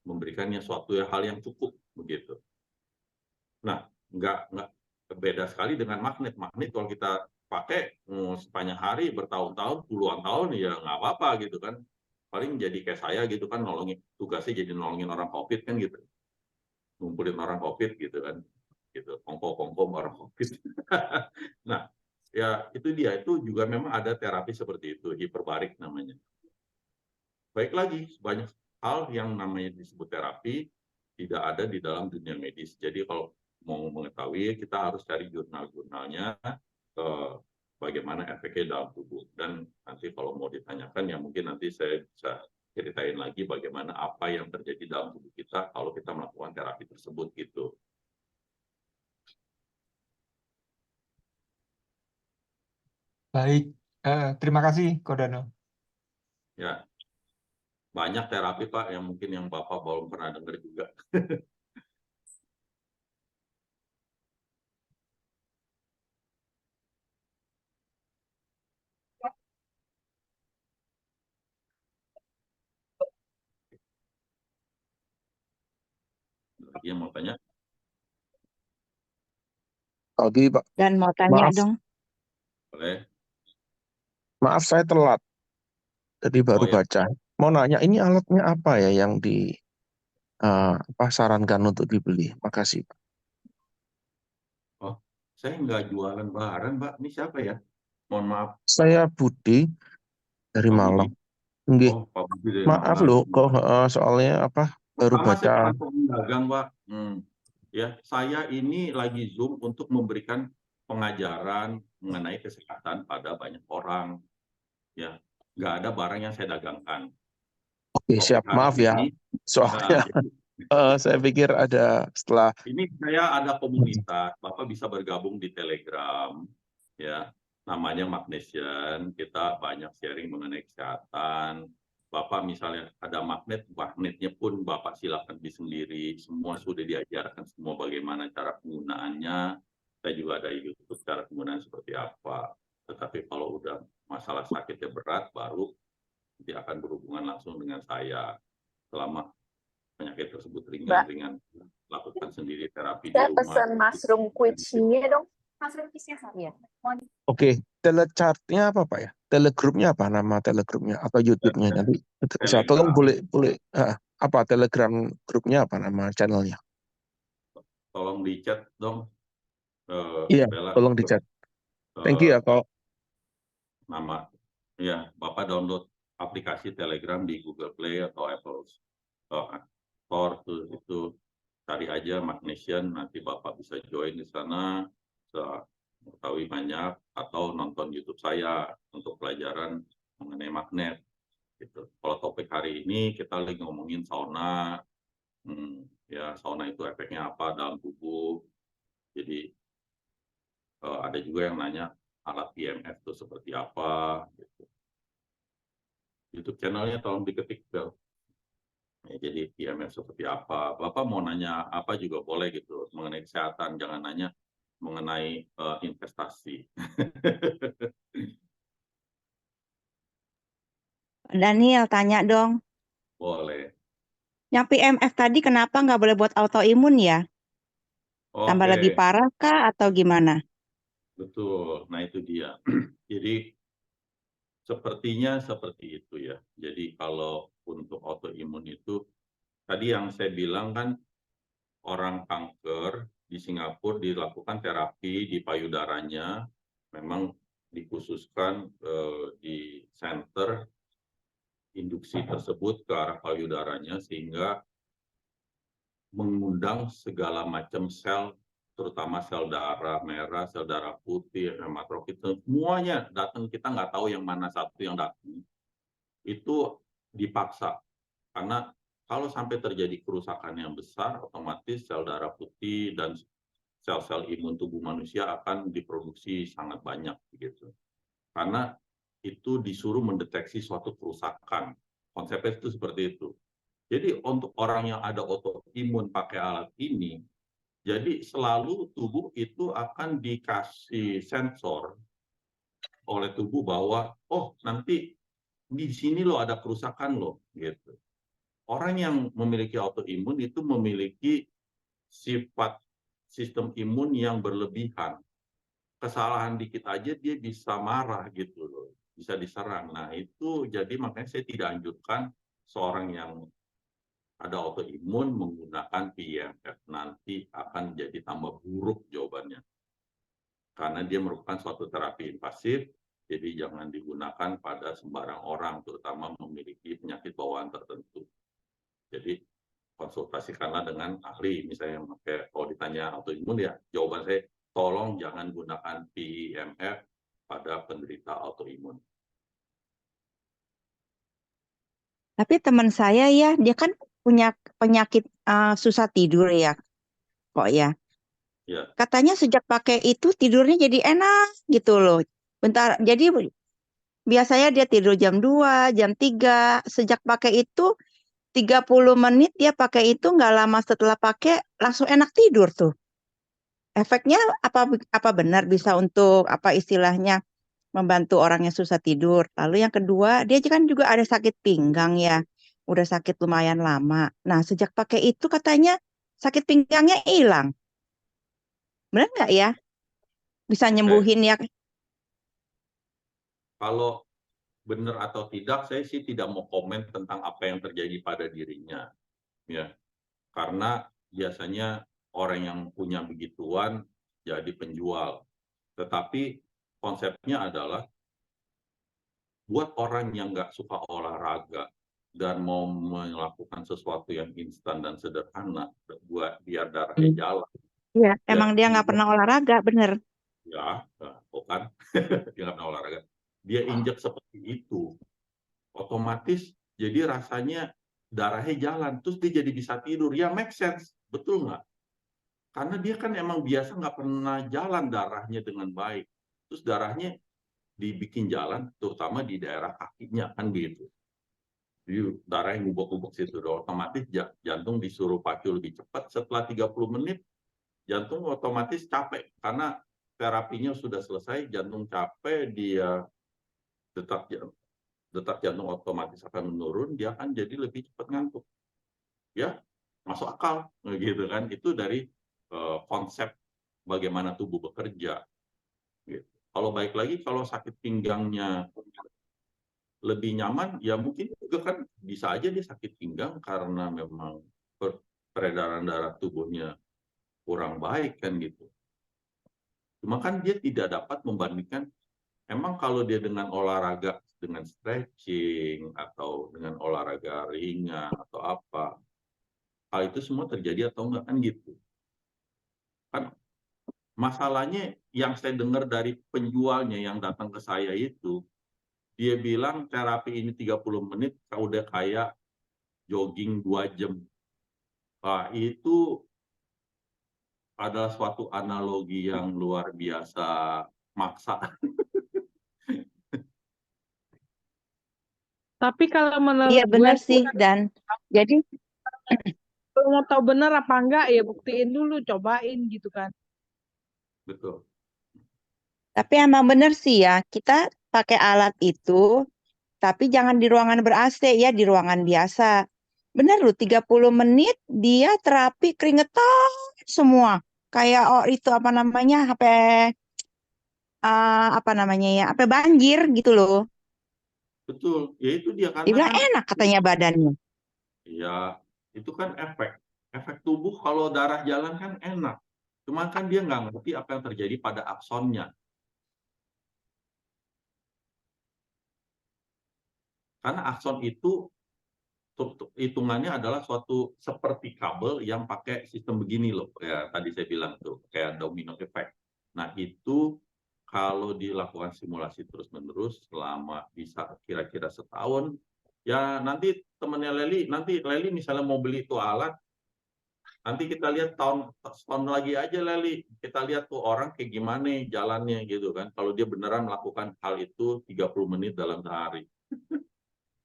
memberikannya suatu hal yang cukup begitu. Nah, nggak beda sekali dengan magnet. Magnet kalau kita pakai sepanjang hari, bertahun-tahun, puluhan tahun, ya nggak apa-apa gitu kan. Paling jadi kayak saya gitu kan, nolongin, tugasnya jadi nolongin orang COVID kan gitu. Ngumpulin orang COVID gitu kan. Gitu, kongko-kongko orang COVID. Nah, ya itu dia. Itu juga memang ada terapi seperti itu, hiperbarik namanya. Baik lagi, banyak hal yang namanya disebut terapi tidak ada di dalam dunia medis. Jadi kalau mau mengetahui, kita harus cari jurnal-jurnalnya bagaimana efeknya dalam tubuh. Dan nanti kalau mau ditanyakan, ya mungkin nanti saya bisa ceritain lagi bagaimana apa yang terjadi dalam tubuh kita kalau kita melakukan terapi tersebut gitu.
Baik, terima kasih Kak Daniel.
Ya, banyak terapi Pak yang mungkin yang Bapak belum pernah dengar juga. Lagi yang mau tanya?
Pagi, Pak.
Dan mau tanya
Maaf,
dong.
Boleh?
maaf saya telat. Tadi
Oh
baru
ya,
baca. Mau nanya, ini alatnya apa ya yang sarankan untuk dibeli? Makasih, Pak.
oh, saya nggak jualan barang, Mbak. Ini siapa ya? Mohon maaf,
Saya Budi dari
Pak Budi.
Malang. Nggih,
Oh, Pak Budi dari
maaf
Malang.
loh, kok soalnya baru
Sama saya
baca.
bukan pedagang, Pak. Ya, saya ini lagi Zoom untuk memberikan pengajaran mengenai kesehatan pada banyak orang. Ya, nggak ada barang yang saya dagangkan.
Oke,
Topik
siap.
hari
Maaf ya.
ini,
Soalnya
jadi
saya pikir ada setelah.
ini saya ada komunitas, Bapak bisa bergabung di Telegram, ya, namanya Magnesian. Kita banyak sharing mengenai kesehatan. Bapak misalnya ada magnetnya pun Bapak silakan beli sendiri. Semua sudah diajarkan semua bagaimana cara penggunaannya. Saya juga ada YouTube cara penggunaan seperti apa. Tetapi kalau udah masalah sakitnya berat, baru dia akan berhubungan langsung dengan saya. Selama penyakit tersebut
Mbak,
ringan-ringan, lakukan sendiri terapi di
saya
rumah.
pesan mushroom quiche-nya dong. Mushroom quiche-nya satu. Iya.
Oke, telechartnya apa Pak ya? Telegroupnya apa nama telegroupnya? Apa YouTube-nya nanti? Bisa tolong
Telegram,
boleh apa Telegram grupnya apa nama channelnya?
tolong di chat dong,
Iya,
Bella.
tolong dicat. Thank you ya Kak.
Nama, ya Bapak download aplikasi Telegram di Google Play atau Apple Store tuh, itu cari aja Magnesian, nanti Bapak bisa join di sana, bisa mengetahui banyak, atau nonton YouTube saya untuk pelajaran mengenai magnet. Gitu. Kalau topik hari ini kita lagi ngomongin sauna, ya sauna itu efeknya apa dalam tubuh. Jadi ada juga yang nanya alat IMF itu seperti apa. Gitu. YouTube channelnya tolong diketik Bel. Ya, jadi IMF seperti apa. Bapak mau nanya apa juga boleh gitu mengenai kesehatan, jangan nanya mengenai investasi.
Daniel tanya dong.
Boleh.
Yang PMF tadi kenapa nggak boleh buat autoimun ya? Tambah lebih
Oke,
parah kah atau gimana?
betul. Nah itu dia. Jadi sepertinya seperti itu ya. Jadi kalau untuk autoimun itu, tadi yang saya bilang kan orang kanker di Singapura dilakukan terapi di payudaranya, memang dikhususkan di center induksi tersebut ke arah payudaranya sehingga mengundang segala macam sel, terutama sel darah merah, sel darah putih, hematrokit, semuanya datang, kita nggak tahu yang mana satu yang datang. Itu dipaksa, karena kalau sampai terjadi kerusakan yang besar, otomatis sel darah putih dan sel-sel imun tubuh manusia akan diproduksi sangat banyak begitu. Karena itu disuruh mendeteksi suatu kerusakan. Konsepnya itu seperti itu. Jadi untuk orang yang ada autoimun pakai alat ini, jadi selalu tubuh itu akan dikasih sensor oleh tubuh bahwa oh nanti di sini loh ada kerusakan loh gitu. Orang yang memiliki autoimun itu memiliki sifat sistem imun yang berlebihan. Kesalahan dikit aja dia bisa marah gitu loh, bisa diserang. Nah itu jadi makanya saya tidak anjurkan seorang yang ada autoimun menggunakan PMF, nanti akan jadi tambah buruk jawabannya. Karena dia merupakan suatu terapi invasif, jadi jangan digunakan pada sembarang orang, terutama memiliki penyakit bawaan tertentu. Jadi konsultasikanlah dengan ahli, misalnya kalau ditanya autoimun ya, jawaban saya tolong jangan gunakan PMF pada penderita autoimun.
Tapi teman saya ya, dia kan punya penyakit susah tidur ya, kok ya.
Ya,
Katanya sejak pakai itu tidurnya jadi enak gitu loh. Bentar, jadi biasanya dia tidur jam 2, jam 3. Sejak pakai itu 30 menit dia pakai itu, nggak lama setelah pakai langsung enak tidur tuh. Efeknya apa benar bisa untuk apa istilahnya membantu orang yang susah tidur. Lalu yang kedua, dia kan juga ada sakit pinggang ya. Udah sakit lumayan lama. Nah, sejak pakai itu katanya sakit pinggangnya hilang. Benar nggak ya? Bisa nyembuhin ya?
kalau benar atau tidak, saya sih tidak mau komen tentang apa yang terjadi pada dirinya, ya. Karena biasanya orang yang punya begituan jadi penjual. Tetapi konsepnya adalah buat orang yang nggak suka olahraga dan mau melakukan sesuatu yang instan dan sederhana buat biar darahnya jalan.
Iya,
Ya,
emang dia nggak pernah olahraga, bener.
ya, bukan dia nggak pernah olahraga. Dia injak seperti itu, otomatis jadi rasanya darahnya jalan, terus dia jadi bisa tidur. Ya make sense, betul nggak? Karena dia kan emang biasa nggak pernah jalan darahnya dengan baik. Terus darahnya dibikin jalan, terutama di daerah kakinya, kan gitu. Jadi darah yang ngubek-ngubek situ, otomatis jantung disuruh pacu lebih cepat. Setelah 30 menit, jantung otomatis capek. Karena terapinya sudah selesai, jantung capek, dia detak jantung otomatis akan menurun, dia akan jadi lebih cepat ngantuk. Ya, masuk akal gitu kan. Itu dari konsep bagaimana tubuh bekerja gitu. Kalau baik lagi kalau sakit pinggangnya lebih nyaman, ya mungkin juga kan bisa aja dia sakit pinggang karena memang peredaran darah tubuhnya kurang baik kan gitu. Cuma kan dia tidak dapat membandingkan, emang kalau dia dengan olahraga, dengan stretching atau dengan olahraga ringan atau apa, hal itu semua terjadi atau enggak kan gitu. Kan masalahnya yang saya dengar dari penjualnya yang datang ke saya itu, dia bilang terapi ini 30 menit udah kayak jogging 2 jam. Nah, itu adalah suatu analogi yang luar biasa maksa.
Tapi kalau
Iya
menurut gue
benar
sih,
sih Dan. Jadi
kalau mau tahu benar apa enggak ya buktiin dulu, cobain gitu kan.
Betul.
tapi emang benar sih ya, kita pakai alat itu, tapi jangan di ruangan ber-AC ya, di ruangan biasa. Benar loh, 30 menit dia terapi keringetan semua. Kayak itu apa namanya, apa namanya ya, apa banjir gitu loh.
Betul. Ya itu dia karena
Dibilang
kan
enak katanya badannya.
ya itu kan efek tubuh kalau darah jalan kan enak. Cuma kan dia nggak ngerti apa yang terjadi pada aksonnya. Karena akson itu hitungannya adalah suatu seperti kabel yang pakai sistem begini loh. Ya tadi saya bilang tuh kayak domino effect. Nah itu kalau dilakukan simulasi terus-menerus selama bisa kira-kira setahun, ya nanti temennya Leli, nanti Leli misalnya mau beli itu alat, nanti kita lihat tahun lagi aja Leli, kita lihat tuh orang kayak gimana jalannya gitu kan. Kalau dia beneran melakukan hal itu 30 menit dalam sehari.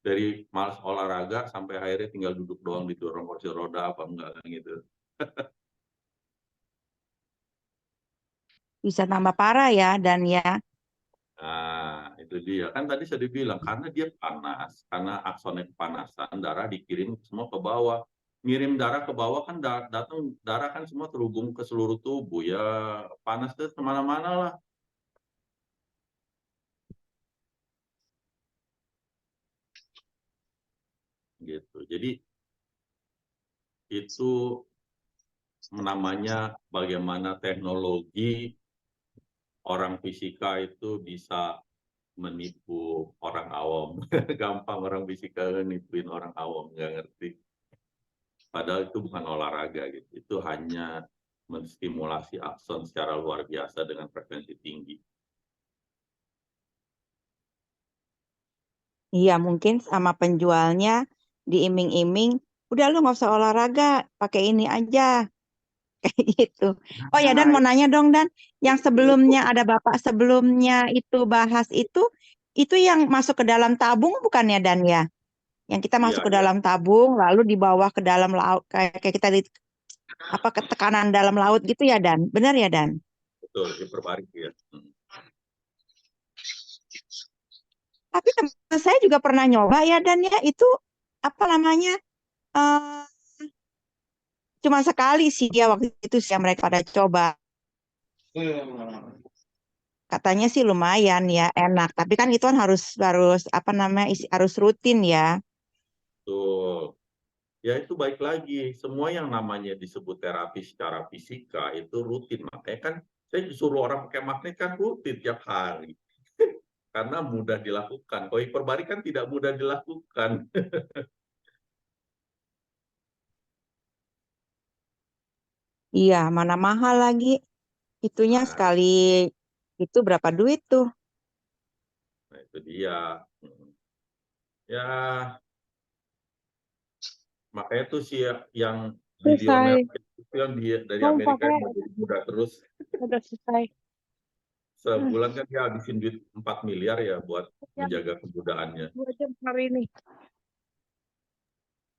Dari malas olahraga sampai akhirnya tinggal duduk doang didorong kursi roda apa enggak kan gitu.
Bisa tambah parah ya Dan ya.
Nah, itu dia. Kan tadi saya dibilang, karena dia panas, karena aksonnya kepanasan, darah dikirim semua ke bawah. Ngirim darah ke bawah kan datang darah kan semua terhubung ke seluruh tubuh. Ya panas tuh kemana-mana lah. Gitu. Jadi itu namanya bagaimana teknologi orang fisika itu bisa menipu orang awam. Gampang orang fisika nipuin orang awam, nggak ngerti. Padahal itu bukan olahraga gitu. Itu hanya menstimulasi akson secara luar biasa dengan frekuensi tinggi.
Iya mungkin sama penjualnya diiming-iming, udah lu nggak usah olahraga, pakai ini aja. Kayak gitu. Oh ya Dan
Nah,
mau nanya dong Dan, yang
itu
sebelumnya ada Bapak sebelumnya itu bahas itu yang masuk ke dalam tabung bukan ya Dan ya? Yang kita
iya
masuk ke
iya
dalam tabung lalu di bawah ke dalam laut kayak kita di apa ke tekanan dalam laut gitu ya Dan? Benar ya Dan?
betul hiperbarik ya.
Tapi teman saya juga pernah nyoba ya Dan ya itu apa namanya? eh cuma sekali sih dia waktu itu sih yang mereka pada coba. Katanya sih lumayan ya, enak. Tapi kan itu kan harus harus apa namanya harus rutin ya.
Betul. Ya itu baik lagi. Semua yang namanya disebut terapi secara fisika itu rutin. Makanya kan saya disuruh orang pakai magnet kan rutin tiap hari. Karena mudah dilakukan. Kalau hiperbarik kan tidak mudah dilakukan.
Iya, mana mahal lagi. Itunya
Nah,
sekali itu berapa duit tuh?
nah itu dia. Ya, makanya tuh sih yang bilioner
Selesai.
itu yang dari
Kamu
Amerika
pakai,
yang mau jadi muda terus.
udah selesai.
Sebulan kan dia habisin duit 4 miliar ya buat
Ya,
menjaga kemudaannya.
2 jam hari ini.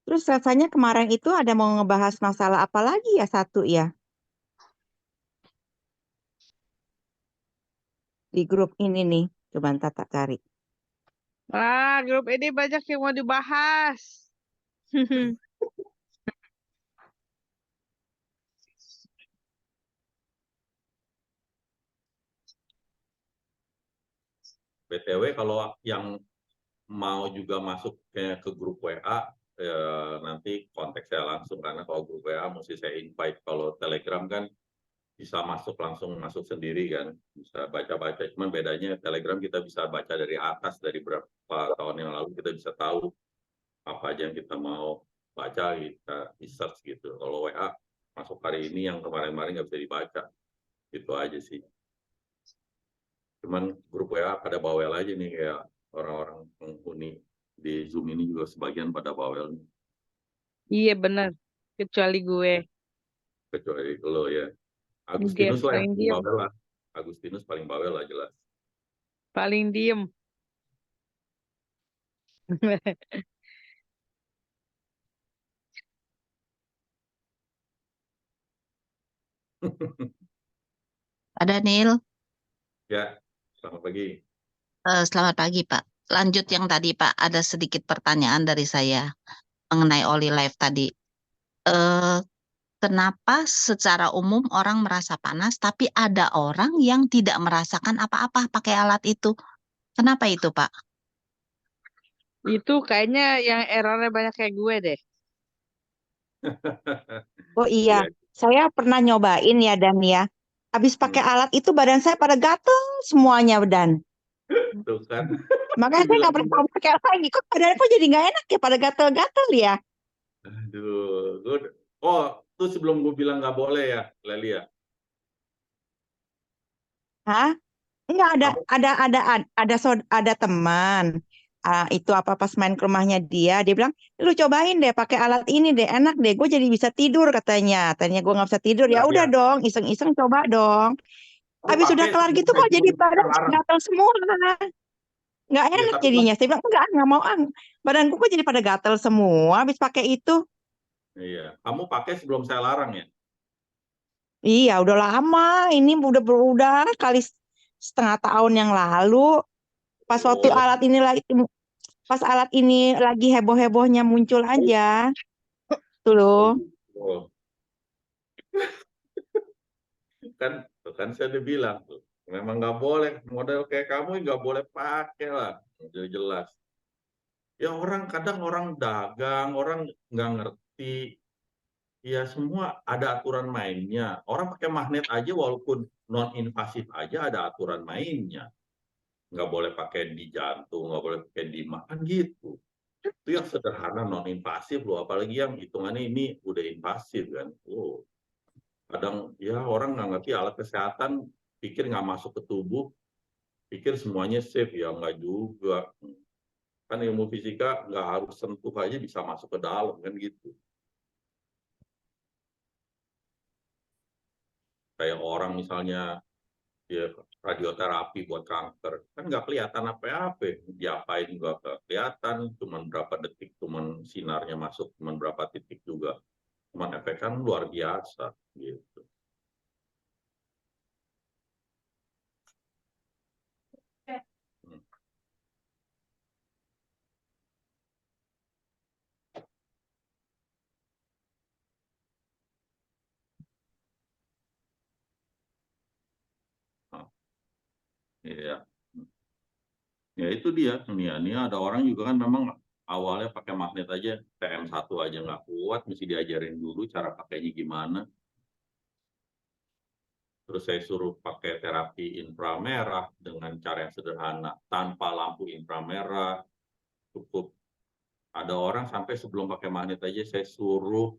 Terus rasanya kemarin itu ada mau ngebahas masalah apa lagi ya satu ya di grup ini nih. Coba Tata cari.
Wah, grup ini banyak yang mau dibahas.
BTW kalau yang mau juga masuk ke grup WA, nanti kontak saya langsung, karena kalau grup WA mesti saya invite. Kalau Telegram kan bisa langsung masuk sendiri kan, bisa baca-baca. Cuman bedanya Telegram kita bisa baca dari atas, dari berapa tahun yang lalu kita bisa tahu apa aja yang kita mau baca, kita research gitu. Kalau WA masuk hari ini, yang kemarin-kemarin nggak bisa dibaca. Itu aja sih. Cuman grup WA pada bawel aja nih, kayak orang-orang penghuni di Zoom ini juga sebagian pada bawel nih.
Iya benar. Kecuali gue.
Kecuali lo ya.
Dia
Agustinus lah yang
paling
paling
diem.
bawel lah. Agustinus paling bawel lah jelas.
Paling diem.
Pak Daniel,
Ya, selamat pagi.
selamat pagi Pak. Lanjut yang tadi Pak, ada sedikit pertanyaan dari saya mengenai Oli Life tadi. Kenapa secara umum orang merasa panas, tapi ada orang yang tidak merasakan apa-apa pakai alat itu? Kenapa itu Pak?
Itu kayaknya yang errornya banyak kayak gue deh.
Oh iya,
Iya,
saya pernah nyobain ya Dan ya. Habis pakai alat itu badan saya pada gatel semuanya Dan.
tuh kan.
Makanya saya nggak
Dibilang
pernah pakai lagi. Kok badanku jadi nggak enak ya, pada gatel-gatel ya.
aduh, oh, tuh sebelum gue bilang nggak boleh ya, Lelia.
Hah? Enggak
Kamu
ada teman. Itu apa pas main ke rumahnya dia bilang, lu cobain deh pakai alat ini deh, enak deh, gue jadi bisa tidur katanya. Tadinya gue nggak bisa tidur, ya
enggak
udah
ya,
dong, iseng-iseng coba dong.
kamu
Habis sudah
pakai
kelar
sebelum
gitu
saya
kok jadi
suruh
badan
larang.
gatel semua, nggak
Ya,
enak
tapi kan,
jadinya. Saya bilang nggak mau badanku kok jadi pada gatel semua habis pakai itu.
iya, kamu pakai sebelum saya larang ya.
Iya, udah lama. Ini udah kali setengah tahun yang lalu. Pas waktu
Oh,
pas alat ini lagi heboh-hebohnya muncul aja. Tuh
oh
loh.
gitu. Kan saya udah bilang tuh, memang nggak boleh model kayak kamu, nggak boleh pakai lah, udah jelas. Ya orang kadang orang dagang, orang nggak ngerti. Ya semua ada aturan mainnya. Orang pakai magnet aja walaupun non invasif aja ada aturan mainnya. Nggak boleh pakai di jantung, nggak boleh pakai di makan gitu. Itu yang sederhana non invasif loh, apalagi yang hitungannya ini udah invasif kan. Oh, kadang ya orang nggak ngerti alat kesehatan, pikir nggak masuk ke tubuh, pikir semuanya safe, ya nggak juga. Kan ilmu fisika nggak harus sentuh aja bisa masuk ke dalam kan gitu. Kayak orang misalnya ya radioterapi buat kanker, kan nggak kelihatan apa-apa, diapain nggak kelihatan, cuman berapa detik, cuman sinarnya masuk cuman berapa titik juga, cuman efek kan luar biasa gitu. Hmm. Nah, iya. Ya itu dia, ini ada orang juga kan memang awalnya pakai magnet aja, TM1 aja nggak kuat, mesti diajarin dulu cara pakainya gimana. Terus saya suruh pakai terapi inframerah dengan cara yang sederhana, tanpa lampu inframerah, cukup. Ada orang sampai sebelum pakai magnet aja saya suruh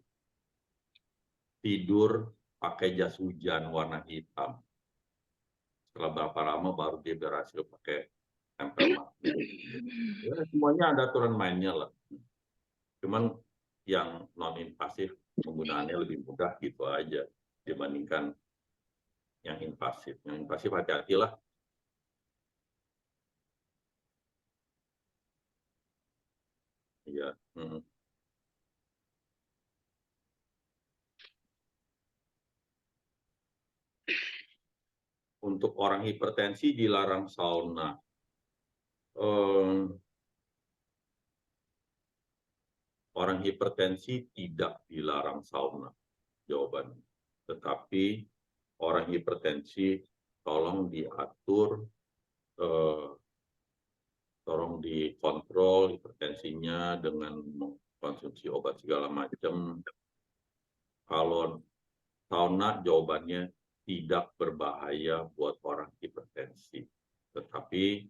tidur pakai jas hujan warna hitam. Setelah berapa lama baru dia berhasil pakai tempel magnet. Ya, semuanya ada aturan mainnya lah. Cuman yang non invasif penggunaannya lebih mudah gitu aja dibandingkan yang invasif. Yang invasif hati-hatilah. Iya. Untuk orang hipertensi dilarang sauna. Orang hipertensi tidak dilarang sauna, jawabannya. Tetapi orang hipertensi tolong diatur tolong dikontrol hipertensinya dengan konsumsi obat segala macam. Kalau sauna jawabannya tidak berbahaya buat orang hipertensi, tetapi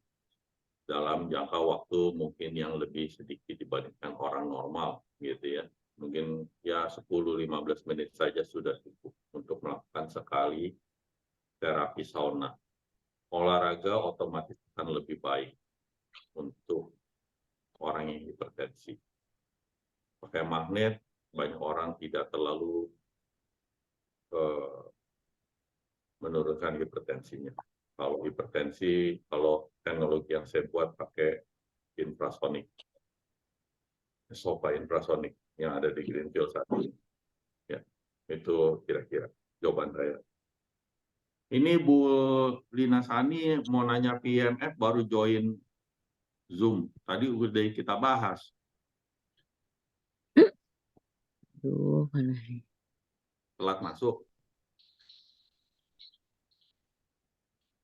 dalam jangka waktu mungkin yang lebih sedikit dibandingkan orang normal gitu ya. Mungkin ya 10-15 menit saja sudah cukup untuk melakukan sekali terapi sauna. Olahraga otomatis akan lebih baik untuk orang yang hipertensi. Pakai magnet, banyak orang tidak terlalu menurunkan hipertensinya. Kalau hipertensi, kalau teknologi yang saya buat pakai infrasonik, SOFA infrasonik yang ada di Greenfield saat ini. Ya, itu kira-kira jawaban saya. Ini Bu Lina Sani mau nanya PMF baru join Zoom. Tadi udah kita bahas.
Aduh, mana?
Telat masuk.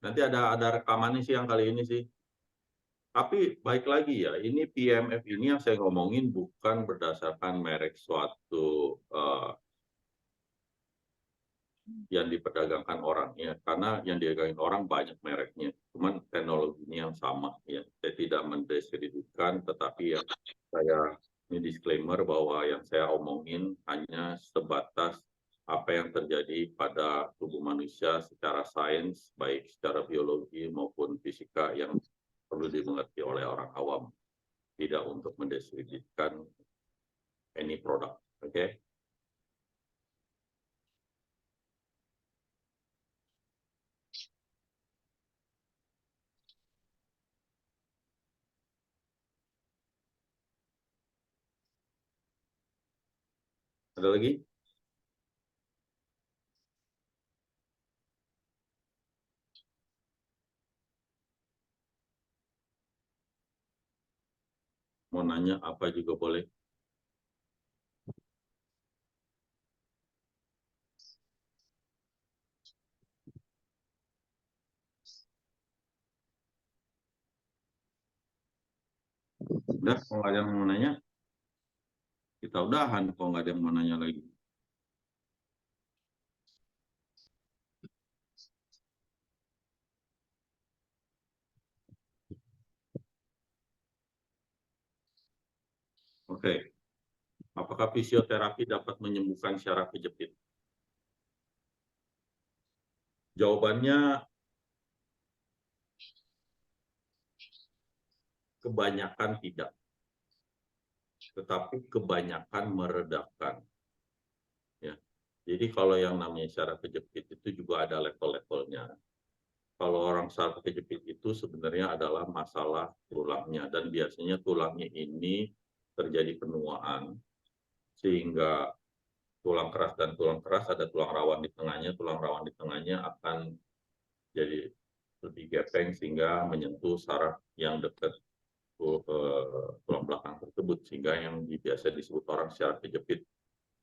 Nanti ada rekamannya sih yang kali ini sih. Tapi baik lagi ya, ini PMF ini yang saya ngomongin bukan berdasarkan merek suatu yang diperdagangkan orang ya, karena yang diperdagangkan orang banyak mereknya, cuman teknologinya yang sama ya. Saya tidak mendiskreditkan, tetapi ya saya ini disclaimer bahwa yang saya omongin hanya sebatas apa yang terjadi pada tubuh manusia secara sains, baik secara biologi maupun fisika yang perlu dimengerti oleh orang awam, tidak untuk mendiskreditkan any product, oke? Ada lagi? Mau nanya apa juga boleh. Udah, kalau nggak ada yang mau nanya, kita udahan kalau nggak ada yang mau nanya lagi. Oke. Apakah fisioterapi dapat menyembuhkan syaraf kejepit? Jawabannya kebanyakan tidak. Tetapi kebanyakan meredakan. Ya. Jadi kalau yang namanya syaraf kejepit itu juga ada level-levelnya. Kalau orang syaraf kejepit itu sebenarnya adalah masalah tulangnya, dan biasanya tulangnya ini terjadi penuaan sehingga tulang keras dan tulang keras, ada tulang rawan di tengahnya, tulang rawan di tengahnya akan jadi lebih gepeng sehingga menyentuh saraf yang dekat tulang belakang tersebut, sehingga yang biasa disebut orang syaraf kejepit.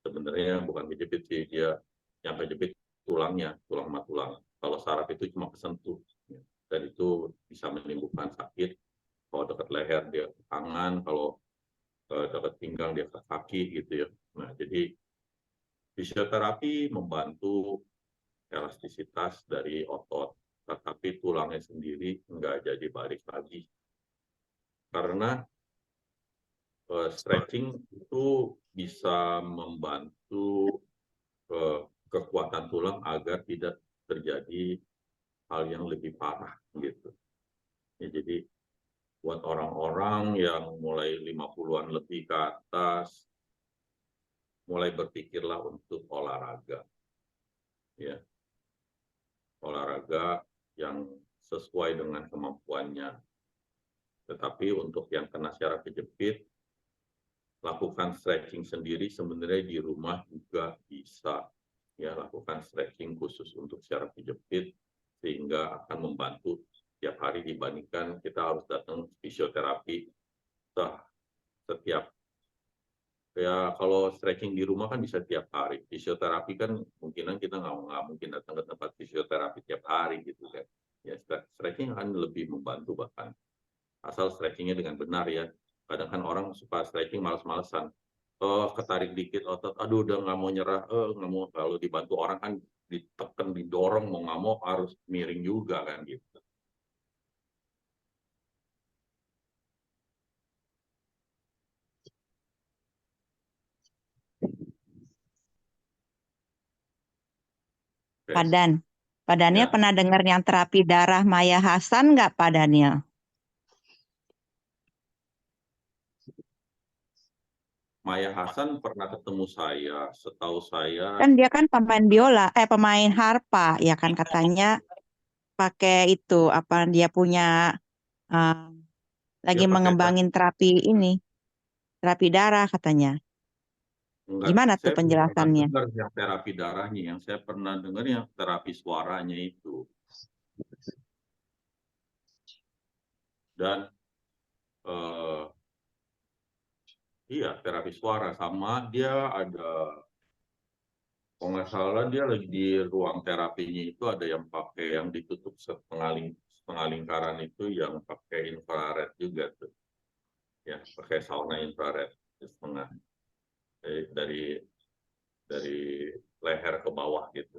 Sebenarnya bukan kejepit sih, dia yang kejepit tulangnya, tulang sama tulang. Kalau saraf itu cuma kesentuh, dan itu bisa menimbulkan sakit. Kalau dekat leher dia ke tangan, kalau dekat pinggang dia ke kaki gitu ya. Nah, jadi fisioterapi membantu elastisitas dari otot, tetapi tulangnya sendiri nggak jadi balik lagi. Karena stretching itu bisa membantu kekuatan tulang agar tidak terjadi hal yang lebih parah gitu. Ya, jadi buat orang-orang yang mulai 50-an lebih ke atas, mulai berpikirlah untuk olahraga. Ya. Olahraga yang sesuai dengan kemampuannya. Tetapi untuk yang kena syaraf kejepit, lakukan stretching sendiri sebenarnya di rumah juga bisa. Ya, lakukan stretching khusus untuk syaraf kejepit sehingga akan membantu tiap hari dibandingkan kita harus datang fisioterapi setiap. Ya, kalau stretching di rumah kan bisa tiap hari. Fisioterapi kan mungkinan kita nggak mungkin datang ke tempat fisioterapi tiap hari gitu kan. Ya, stretching akan lebih membantu bahkan. Asal stretchingnya dengan benar ya. Kadang kan orang suka stretching males-malesan. Ketarik dikit otot, aduh udah nggak mau nyerah, nggak mau. Kalau dibantu orang kan ditekan, didorong, mau nggak mau harus miring juga kan gitu.
Pak Dan. Pak Daniel
Ya,
pernah dengar yang terapi darah Maya Hasan nggak Pak Daniel?
Maya Hasan pernah ketemu saya, setahu saya
Kan dia kan pemain biola, pemain harpa, ya kan katanya pakai itu apa dia punya eh, lagi
dia pakai
mengembangin terapi darah katanya.
enggak,
Gimana tuh
saya belum pernah
penjelasannya?
dengar yang terapi darahnya, yang saya pernah dengar yang terapi suaranya itu. Dan iya terapi suara, sama dia ada, kalau nggak salah dia lagi di ruang terapinya itu ada yang pakai yang ditutup setengah lingkaran itu yang pakai infrared juga tuh, ya pakai sauna infrared setengah dari leher ke bawah gitu.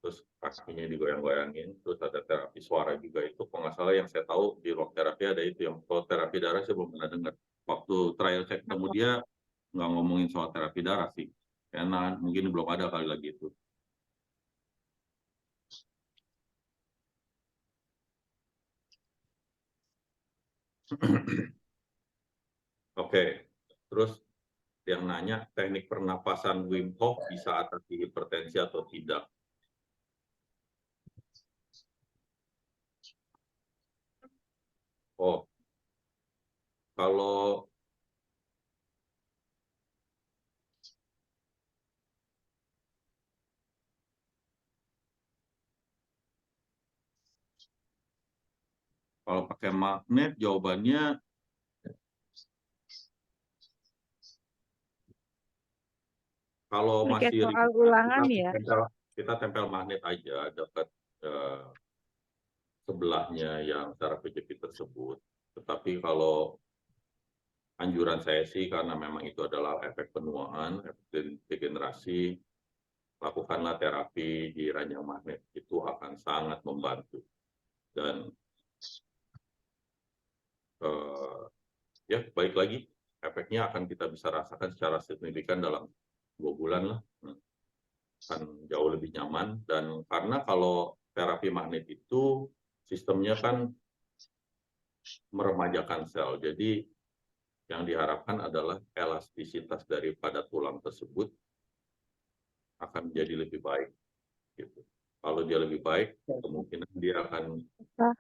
Terus kakinya digoyang-goyangin, terus ada terapi suara juga itu. Kalau nggak salah yang saya tahu di ruang terapi ada itu. Yang kalau terapi darah saya belum pernah dengar. Waktu trial saya ketemu dia nggak ngomongin soal terapi darah sih, karena mungkin belum ada kali lagi itu. Oke, terus yang nanya teknik pernapasan Wim Hof bisa atasi hipertensi atau tidak? Oh, kalau pakai magnet jawabannya kalau
Ini kayak
masih
soal
ringan,
ulangan ya.
kita tempel magnet aja dekat sebelahnya yang saraf kejepit tersebut. Tetapi kalau anjuran saya sih karena memang itu adalah efek penuaan, efek degenerasi, lakukanlah terapi di ranjang magnet, itu akan sangat membantu. Dan ya baik lagi, efeknya akan kita bisa rasakan secara signifikan dalam 2 bulan lah. Akan jauh lebih nyaman. Dan karena kalau terapi magnet itu sistemnya kan meremajakan sel, jadi yang diharapkan adalah elastisitas daripada tulang tersebut akan menjadi lebih baik. Gitu. Kalau dia lebih baik, kemungkinan dia akan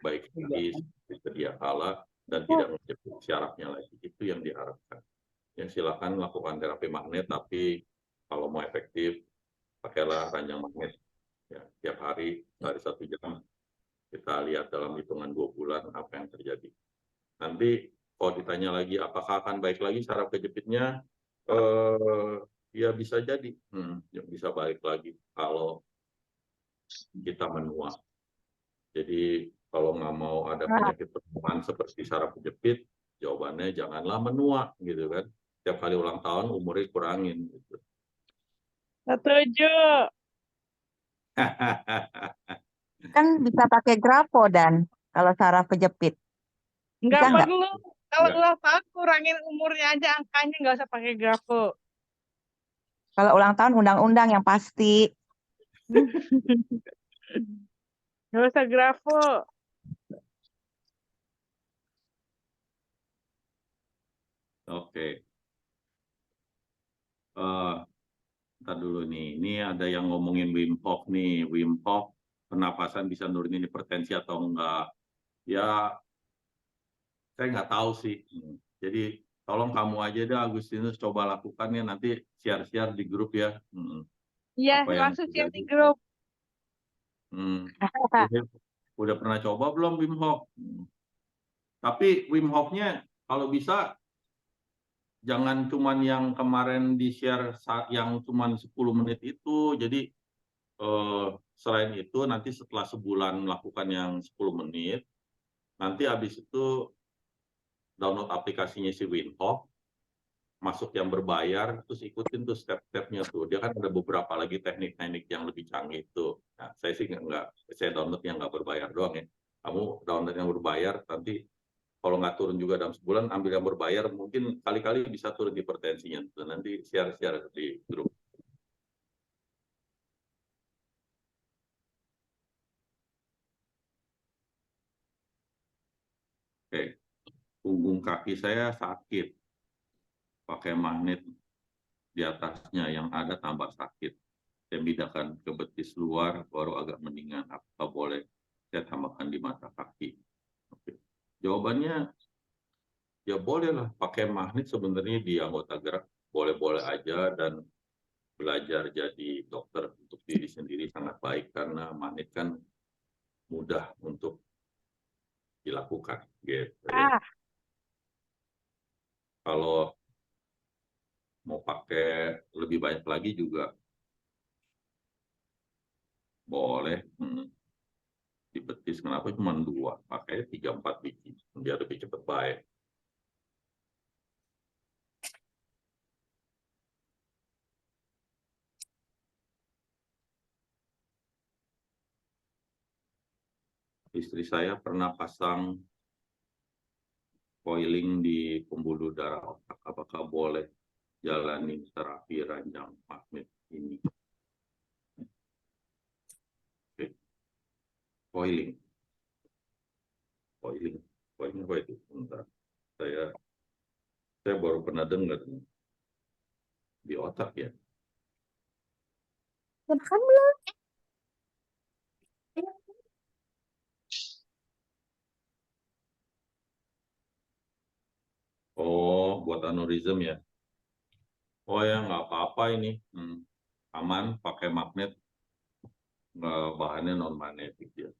baik lagi seperti sedia kala dan tidak menjepit syarafnya lagi. Itu yang diharapkan. Yang silakan lakukan terapi magnet, tapi kalau mau efektif, pakailah ranjang magnet. Ya, tiap hari, sehari 1 jam, kita lihat dalam hitungan 2 bulan apa yang terjadi. Nanti kalau ditanya lagi apakah akan baik lagi saraf kejepitnya, ya bisa jadi, bisa balik lagi kalau kita menua. Jadi kalau nggak mau ada penyakit penuaan seperti saraf kejepit, jawabannya janganlah menua, gitu kan. Tiap kali ulang tahun umurnya kurangin. Gitu.
Setuju.
Kan bisa pakai grapo dan kalau saraf kejepit.
Nggak
Bisa nggak?
perlu. Kalau
Nggak.
ulang tahun kurangin umurnya aja angkanya, nggak usah pakai grafo.
Kalau ulang tahun undang-undang yang pasti.
Nggak usah grafo.
Oke. Ntar dulu nih, ini ada yang ngomongin Wim Hof nih. Wim Hof pernapasan bisa nurunin hipertensi atau enggak? Ya, saya nggak tahu sih. Jadi tolong kamu aja deh Agustinus coba lakukannya, nanti share-share di grup ya.
Iya,
Apa yang
langsung share di
terjadi.
grup.
Udah pernah coba belum Wim Hof? Tapi Wim Hof-nya kalau bisa jangan cuman yang kemarin di share yang cuman 10 menit itu. Jadi selain itu nanti setelah sebulan melakukan yang 10 menit, Nanti habis itu download aplikasinya si Winhof, masuk yang berbayar, terus ikutin tuh step-stepnya tuh. Dia kan ada beberapa lagi teknik-teknik yang lebih canggih tuh. Nah, saya sih saya download yang nggak berbayar doang ya. Kamu download yang berbayar, nanti kalau nggak turun juga dalam sebulan, ambil yang berbayar, mungkin kali-kali bisa turun hipertensinya. Tuh. Nanti share-share di grup. Oke, punggung kaki saya sakit, pakai magnet di atasnya, yang ada tambah sakit. Saya pindahkan ke betis luar, baru agak mendingan. Apa boleh saya tambahkan di mata kaki? Oke. Jawabannya, ya boleh lah. Pakai magnet sebenarnya di anggota gerak, boleh-boleh aja. Dan belajar jadi dokter untuk diri sendiri sangat baik, karena magnet kan mudah untuk dilakukan. Gitu ya. Kalau mau pakai lebih banyak lagi juga boleh. Di betis kenapa cuma 2, pakai 3-4 biji biar lebih cepat baik. Istri saya pernah pasang coiling di pembuluh darah otak. Apakah boleh jalani terapi ranjang magnet ini? Oke. Coiling apa itu? Bentar. Saya baru pernah dengar di otak ya.
Udah makan belum?
Oh, buat aneurism ya. Oh ya, nggak apa-apa ini. Aman, pakai magnet, bahannya non magnetik ya.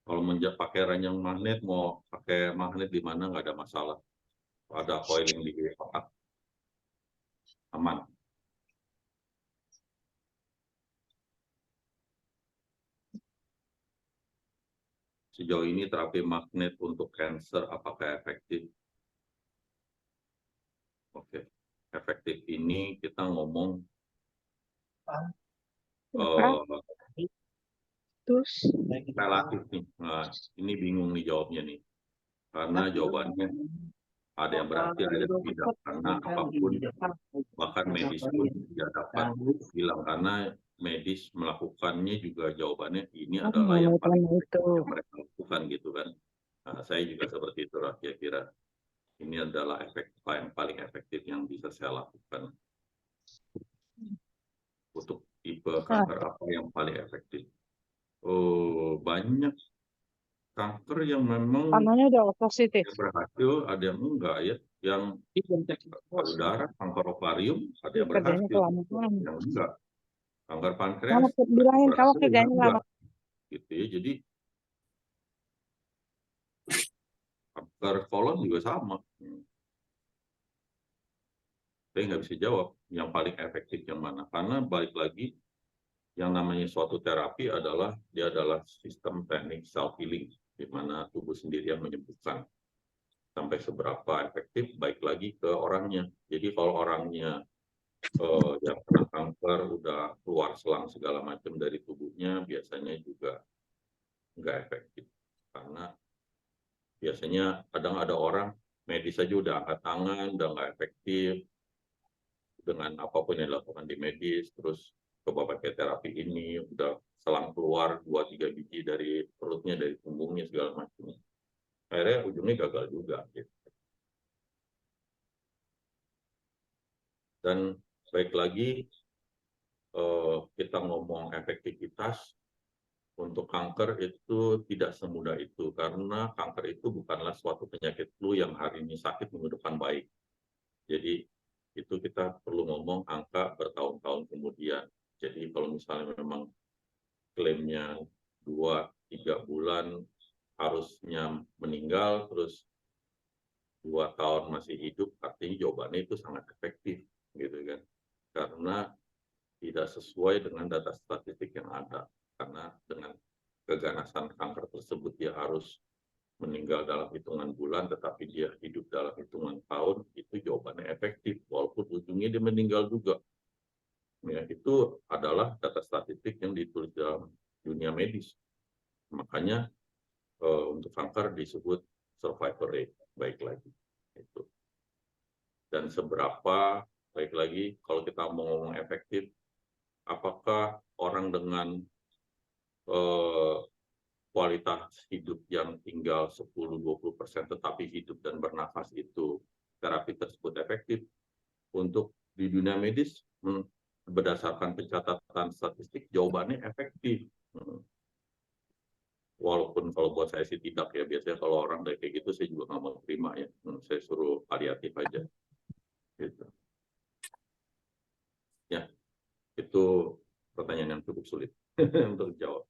Kalau pakai ranjang magnet, mau pakai magnet di mana nggak ada masalah. Ada coiling di otak, aman. Sejauh ini terapi magnet untuk kanker apakah efektif? Oke, efektif ini kita ngomong
Terus
relatif nih. Nah, ini bingung nih jawabnya nih. Karena jawabannya ada yang berhasil, ada yang tidak. Karena apapun, bahkan medis pun tidak dapat bilang, karena medis melakukannya juga jawabannya ini adalah yang paling efektif yang mereka lakukan gitu kan. Nah, saya juga seperti itu lah kira-kira. Ini adalah yang paling efektif yang bisa saya lakukan. Untuk tipe kanker apa yang paling efektif? Oh, banyak kanker yang memang
namanya udah positif.
berhasil, ada yang enggak ya. Yang payudara, kanker ovarium, ada yang
Kerjanya
berhasil,
kelamaan.
yang enggak. Kanker
Kamu
pankreas,
bilangin kamu
berhasil,
kerjanya
enggak.
lama.
Gitu ya. Jadi kanker kolon juga sama. Saya nggak bisa jawab yang paling efektif yang mana. Karena balik lagi, yang namanya suatu terapi adalah dia adalah sistem teknik self healing, di mana tubuh sendiri yang menyembuhkan. Sampai seberapa efektif baik lagi ke orangnya. Jadi kalau orangnya yang kena kanker udah keluar selang segala macam dari tubuhnya, biasanya juga nggak efektif. Karena biasanya kadang ada orang medis saja udah angkat tangan, udah nggak efektif dengan apapun yang dilakukan di medis, terus coba pakai terapi ini, udah selang keluar 2-3 biji dari perutnya, dari punggungnya segala macam. Akhirnya ujungnya gagal juga. Gitu. Dan baik lagi, kita ngomong efektivitas untuk kanker itu tidak semudah itu, karena kanker itu bukanlah suatu penyakit flu yang hari ini sakit minggu depan baik. Jadi itu kita perlu ngomong angka bertahun-tahun kemudian. Jadi kalau misalnya memang klaimnya 2-3 bulan harusnya meninggal, terus 2 tahun masih hidup, artinya jawabannya itu sangat efektif, gitu kan? Karena tidak sesuai dengan data statistik yang ada. karena dengan keganasan kanker tersebut dia harus meninggal dalam hitungan bulan, tetapi dia hidup dalam hitungan tahun, itu jawabannya efektif, walaupun ujungnya dia meninggal juga. Ya, itu adalah data statistik yang ditulis dalam dunia medis. Makanya untuk kanker disebut survival rate, baik lagi. Itu. Dan seberapa, baik lagi, kalau kita mau ngomong efektif, apakah orang dengan kualitas hidup yang tinggal 10-20% tetapi hidup dan bernafas itu terapi tersebut efektif? Untuk di dunia medis berdasarkan pencatatan statistik jawabannya efektif. Walaupun kalau buat saya sih tidak ya, biasanya kalau orang kayak gitu saya juga nggak mau terima ya. Saya suruh paliatif aja. Gitu. Ya, itu pertanyaan yang cukup sulit untuk dijawab.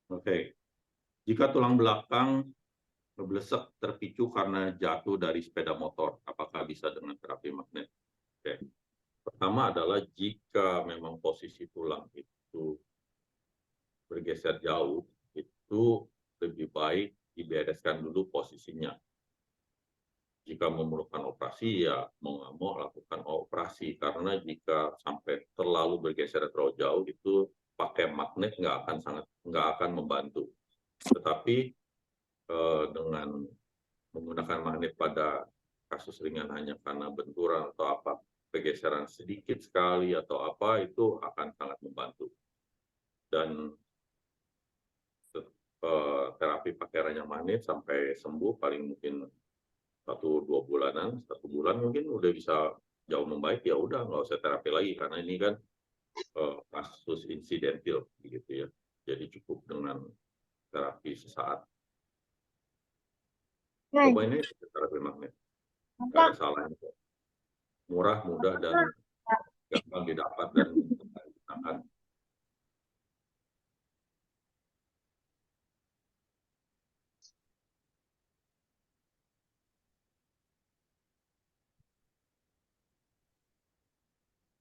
Oke, jika tulang belakang berblesek terpicu karena jatuh dari sepeda motor, apakah bisa dengan terapi magnet? Oke. Pertama adalah jika memang posisi tulang itu bergeser jauh, itu lebih baik dibereskan dulu posisinya. Jika memerlukan operasi, ya mau nggak mau lakukan operasi, karena jika sampai terlalu bergeser terlalu jauh, itu pakai magnet nggak akan membantu. Tetapi dengan menggunakan magnet pada kasus ringan hanya karena benturan atau apa, pergeseran sedikit sekali atau apa, itu akan sangat membantu. Dan terapi pakai rangka magnet sampai sembuh paling mungkin 1-2 bulanan, 1 bulan mungkin udah bisa jauh membaik, ya udah nggak usah terapi lagi, karena ini kan kasus insidentil gitu ya. Jadi cukup dengan terapi sesaat. Coba ini terapi magnet, nggak ada salahnya. Murah, mudah, dan gampang didapat dan digunakan.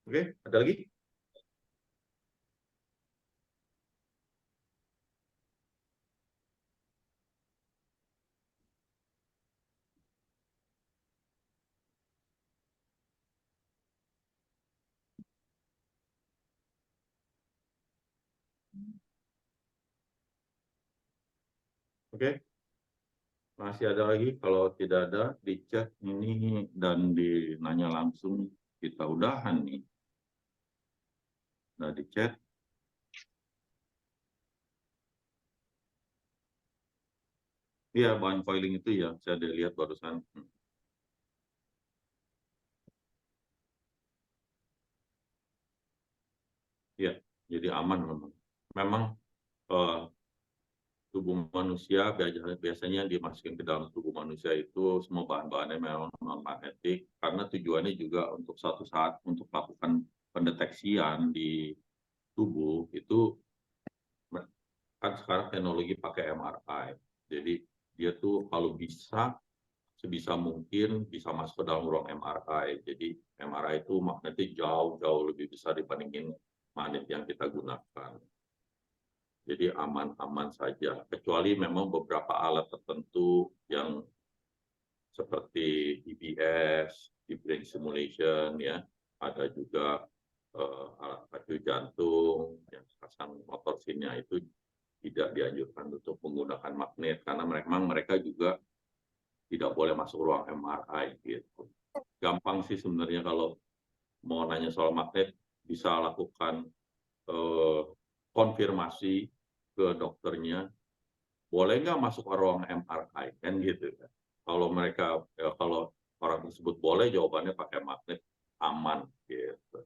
Oke, ada lagi? Oke, masih ada lagi? Kalau tidak ada, di chat ini dan dinanya langsung, kita udahan nih. Nah, di chat. Iya, bahan foiling itu ya, saya ada lihat barusan. Ya, jadi aman memang. Memang tubuh manusia biasanya dimasukin ke dalam tubuh manusia itu semua bahan-bahannya memang non-magnetik, karena tujuannya juga untuk suatu saat untuk melakukan pendeteksian di tubuh itu. Kan sekarang teknologi pakai MRI, jadi dia tuh kalau bisa sebisa mungkin bisa masuk ke dalam ruang MRI. Jadi MRI itu magnetnya jauh-jauh lebih besar dibandingin magnet yang kita gunakan. Jadi aman-aman saja, kecuali memang beberapa alat tertentu yang seperti DBS, deep brain stimulation, ya, ada juga alat pacu jantung yang pasang motor sinnya, itu tidak dianjurkan untuk menggunakan magnet karena memang mereka juga tidak boleh masuk ruang MRI gitu. Gampang sih sebenarnya kalau mau nanya soal magnet, bisa lakukan konfirmasi ke dokternya, boleh nggak masuk ke ruang MRI kan gitu. Kalau mereka kalau orang tersebut boleh, jawabannya pakai magnet aman gitu.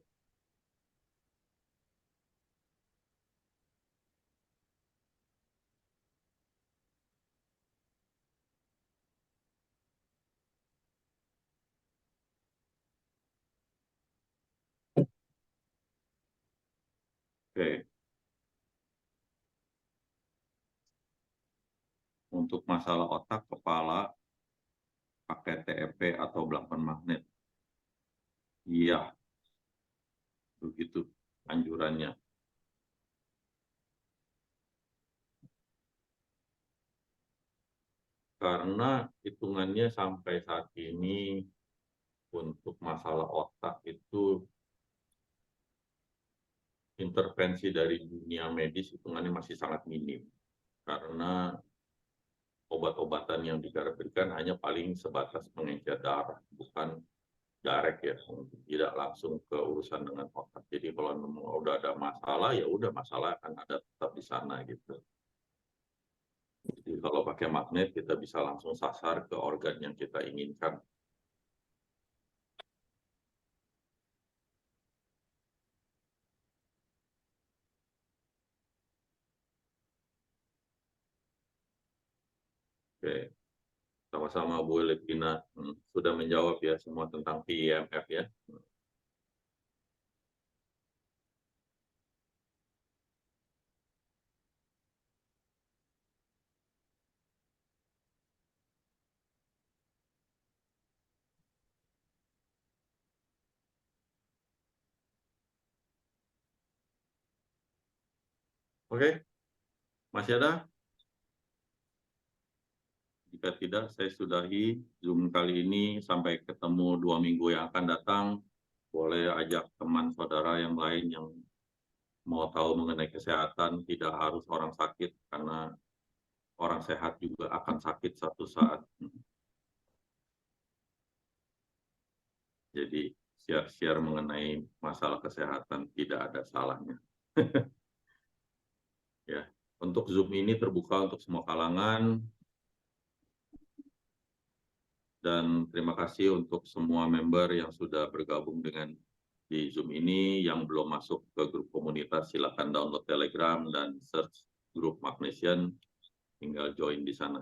Oke. Untuk masalah otak, kepala, pakai TEP atau belangkon magnet. Iya, begitu anjurannya. Karena hitungannya sampai saat ini untuk masalah otak itu intervensi dari dunia medis hitungannya masih sangat minim. Karena obat-obatan yang diberikan hanya paling sebatas mengencer darah, bukan direct ya, tidak langsung ke urusan dengan otak. Jadi kalau memang udah ada masalah, ya udah masalah akan ada tetap di sana gitu. Jadi kalau pakai magnet kita bisa langsung sasar ke organ yang kita inginkan. Oke, sama-sama Bu Lepina sudah menjawab ya semua tentang PEMF ya. Oke, masih ada? Jika tidak, saya sudahi Zoom kali ini. Sampai ketemu 2 minggu yang akan datang. Boleh ajak teman saudara yang lain yang mau tahu mengenai kesehatan. Tidak harus orang sakit, karena orang sehat juga akan sakit satu saat. Jadi share-share mengenai masalah kesehatan tidak ada salahnya. Ya, untuk Zoom ini terbuka untuk semua kalangan. Dan terima kasih untuk semua member yang sudah bergabung dengan di Zoom ini. Yang belum masuk ke grup komunitas, silakan download Telegram dan search grup Magnesian, tinggal join di sana.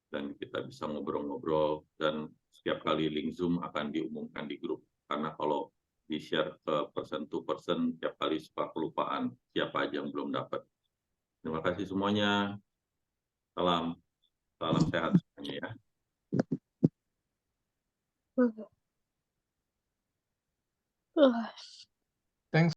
Dan kita bisa ngobrol-ngobrol, dan setiap kali link Zoom akan diumumkan di grup. Karena kalau di-share ke person to person, tiap kali suka kelupaan siapa aja yang belum dapat. Terima kasih semuanya. Salam sehat semuanya ya.
Uh.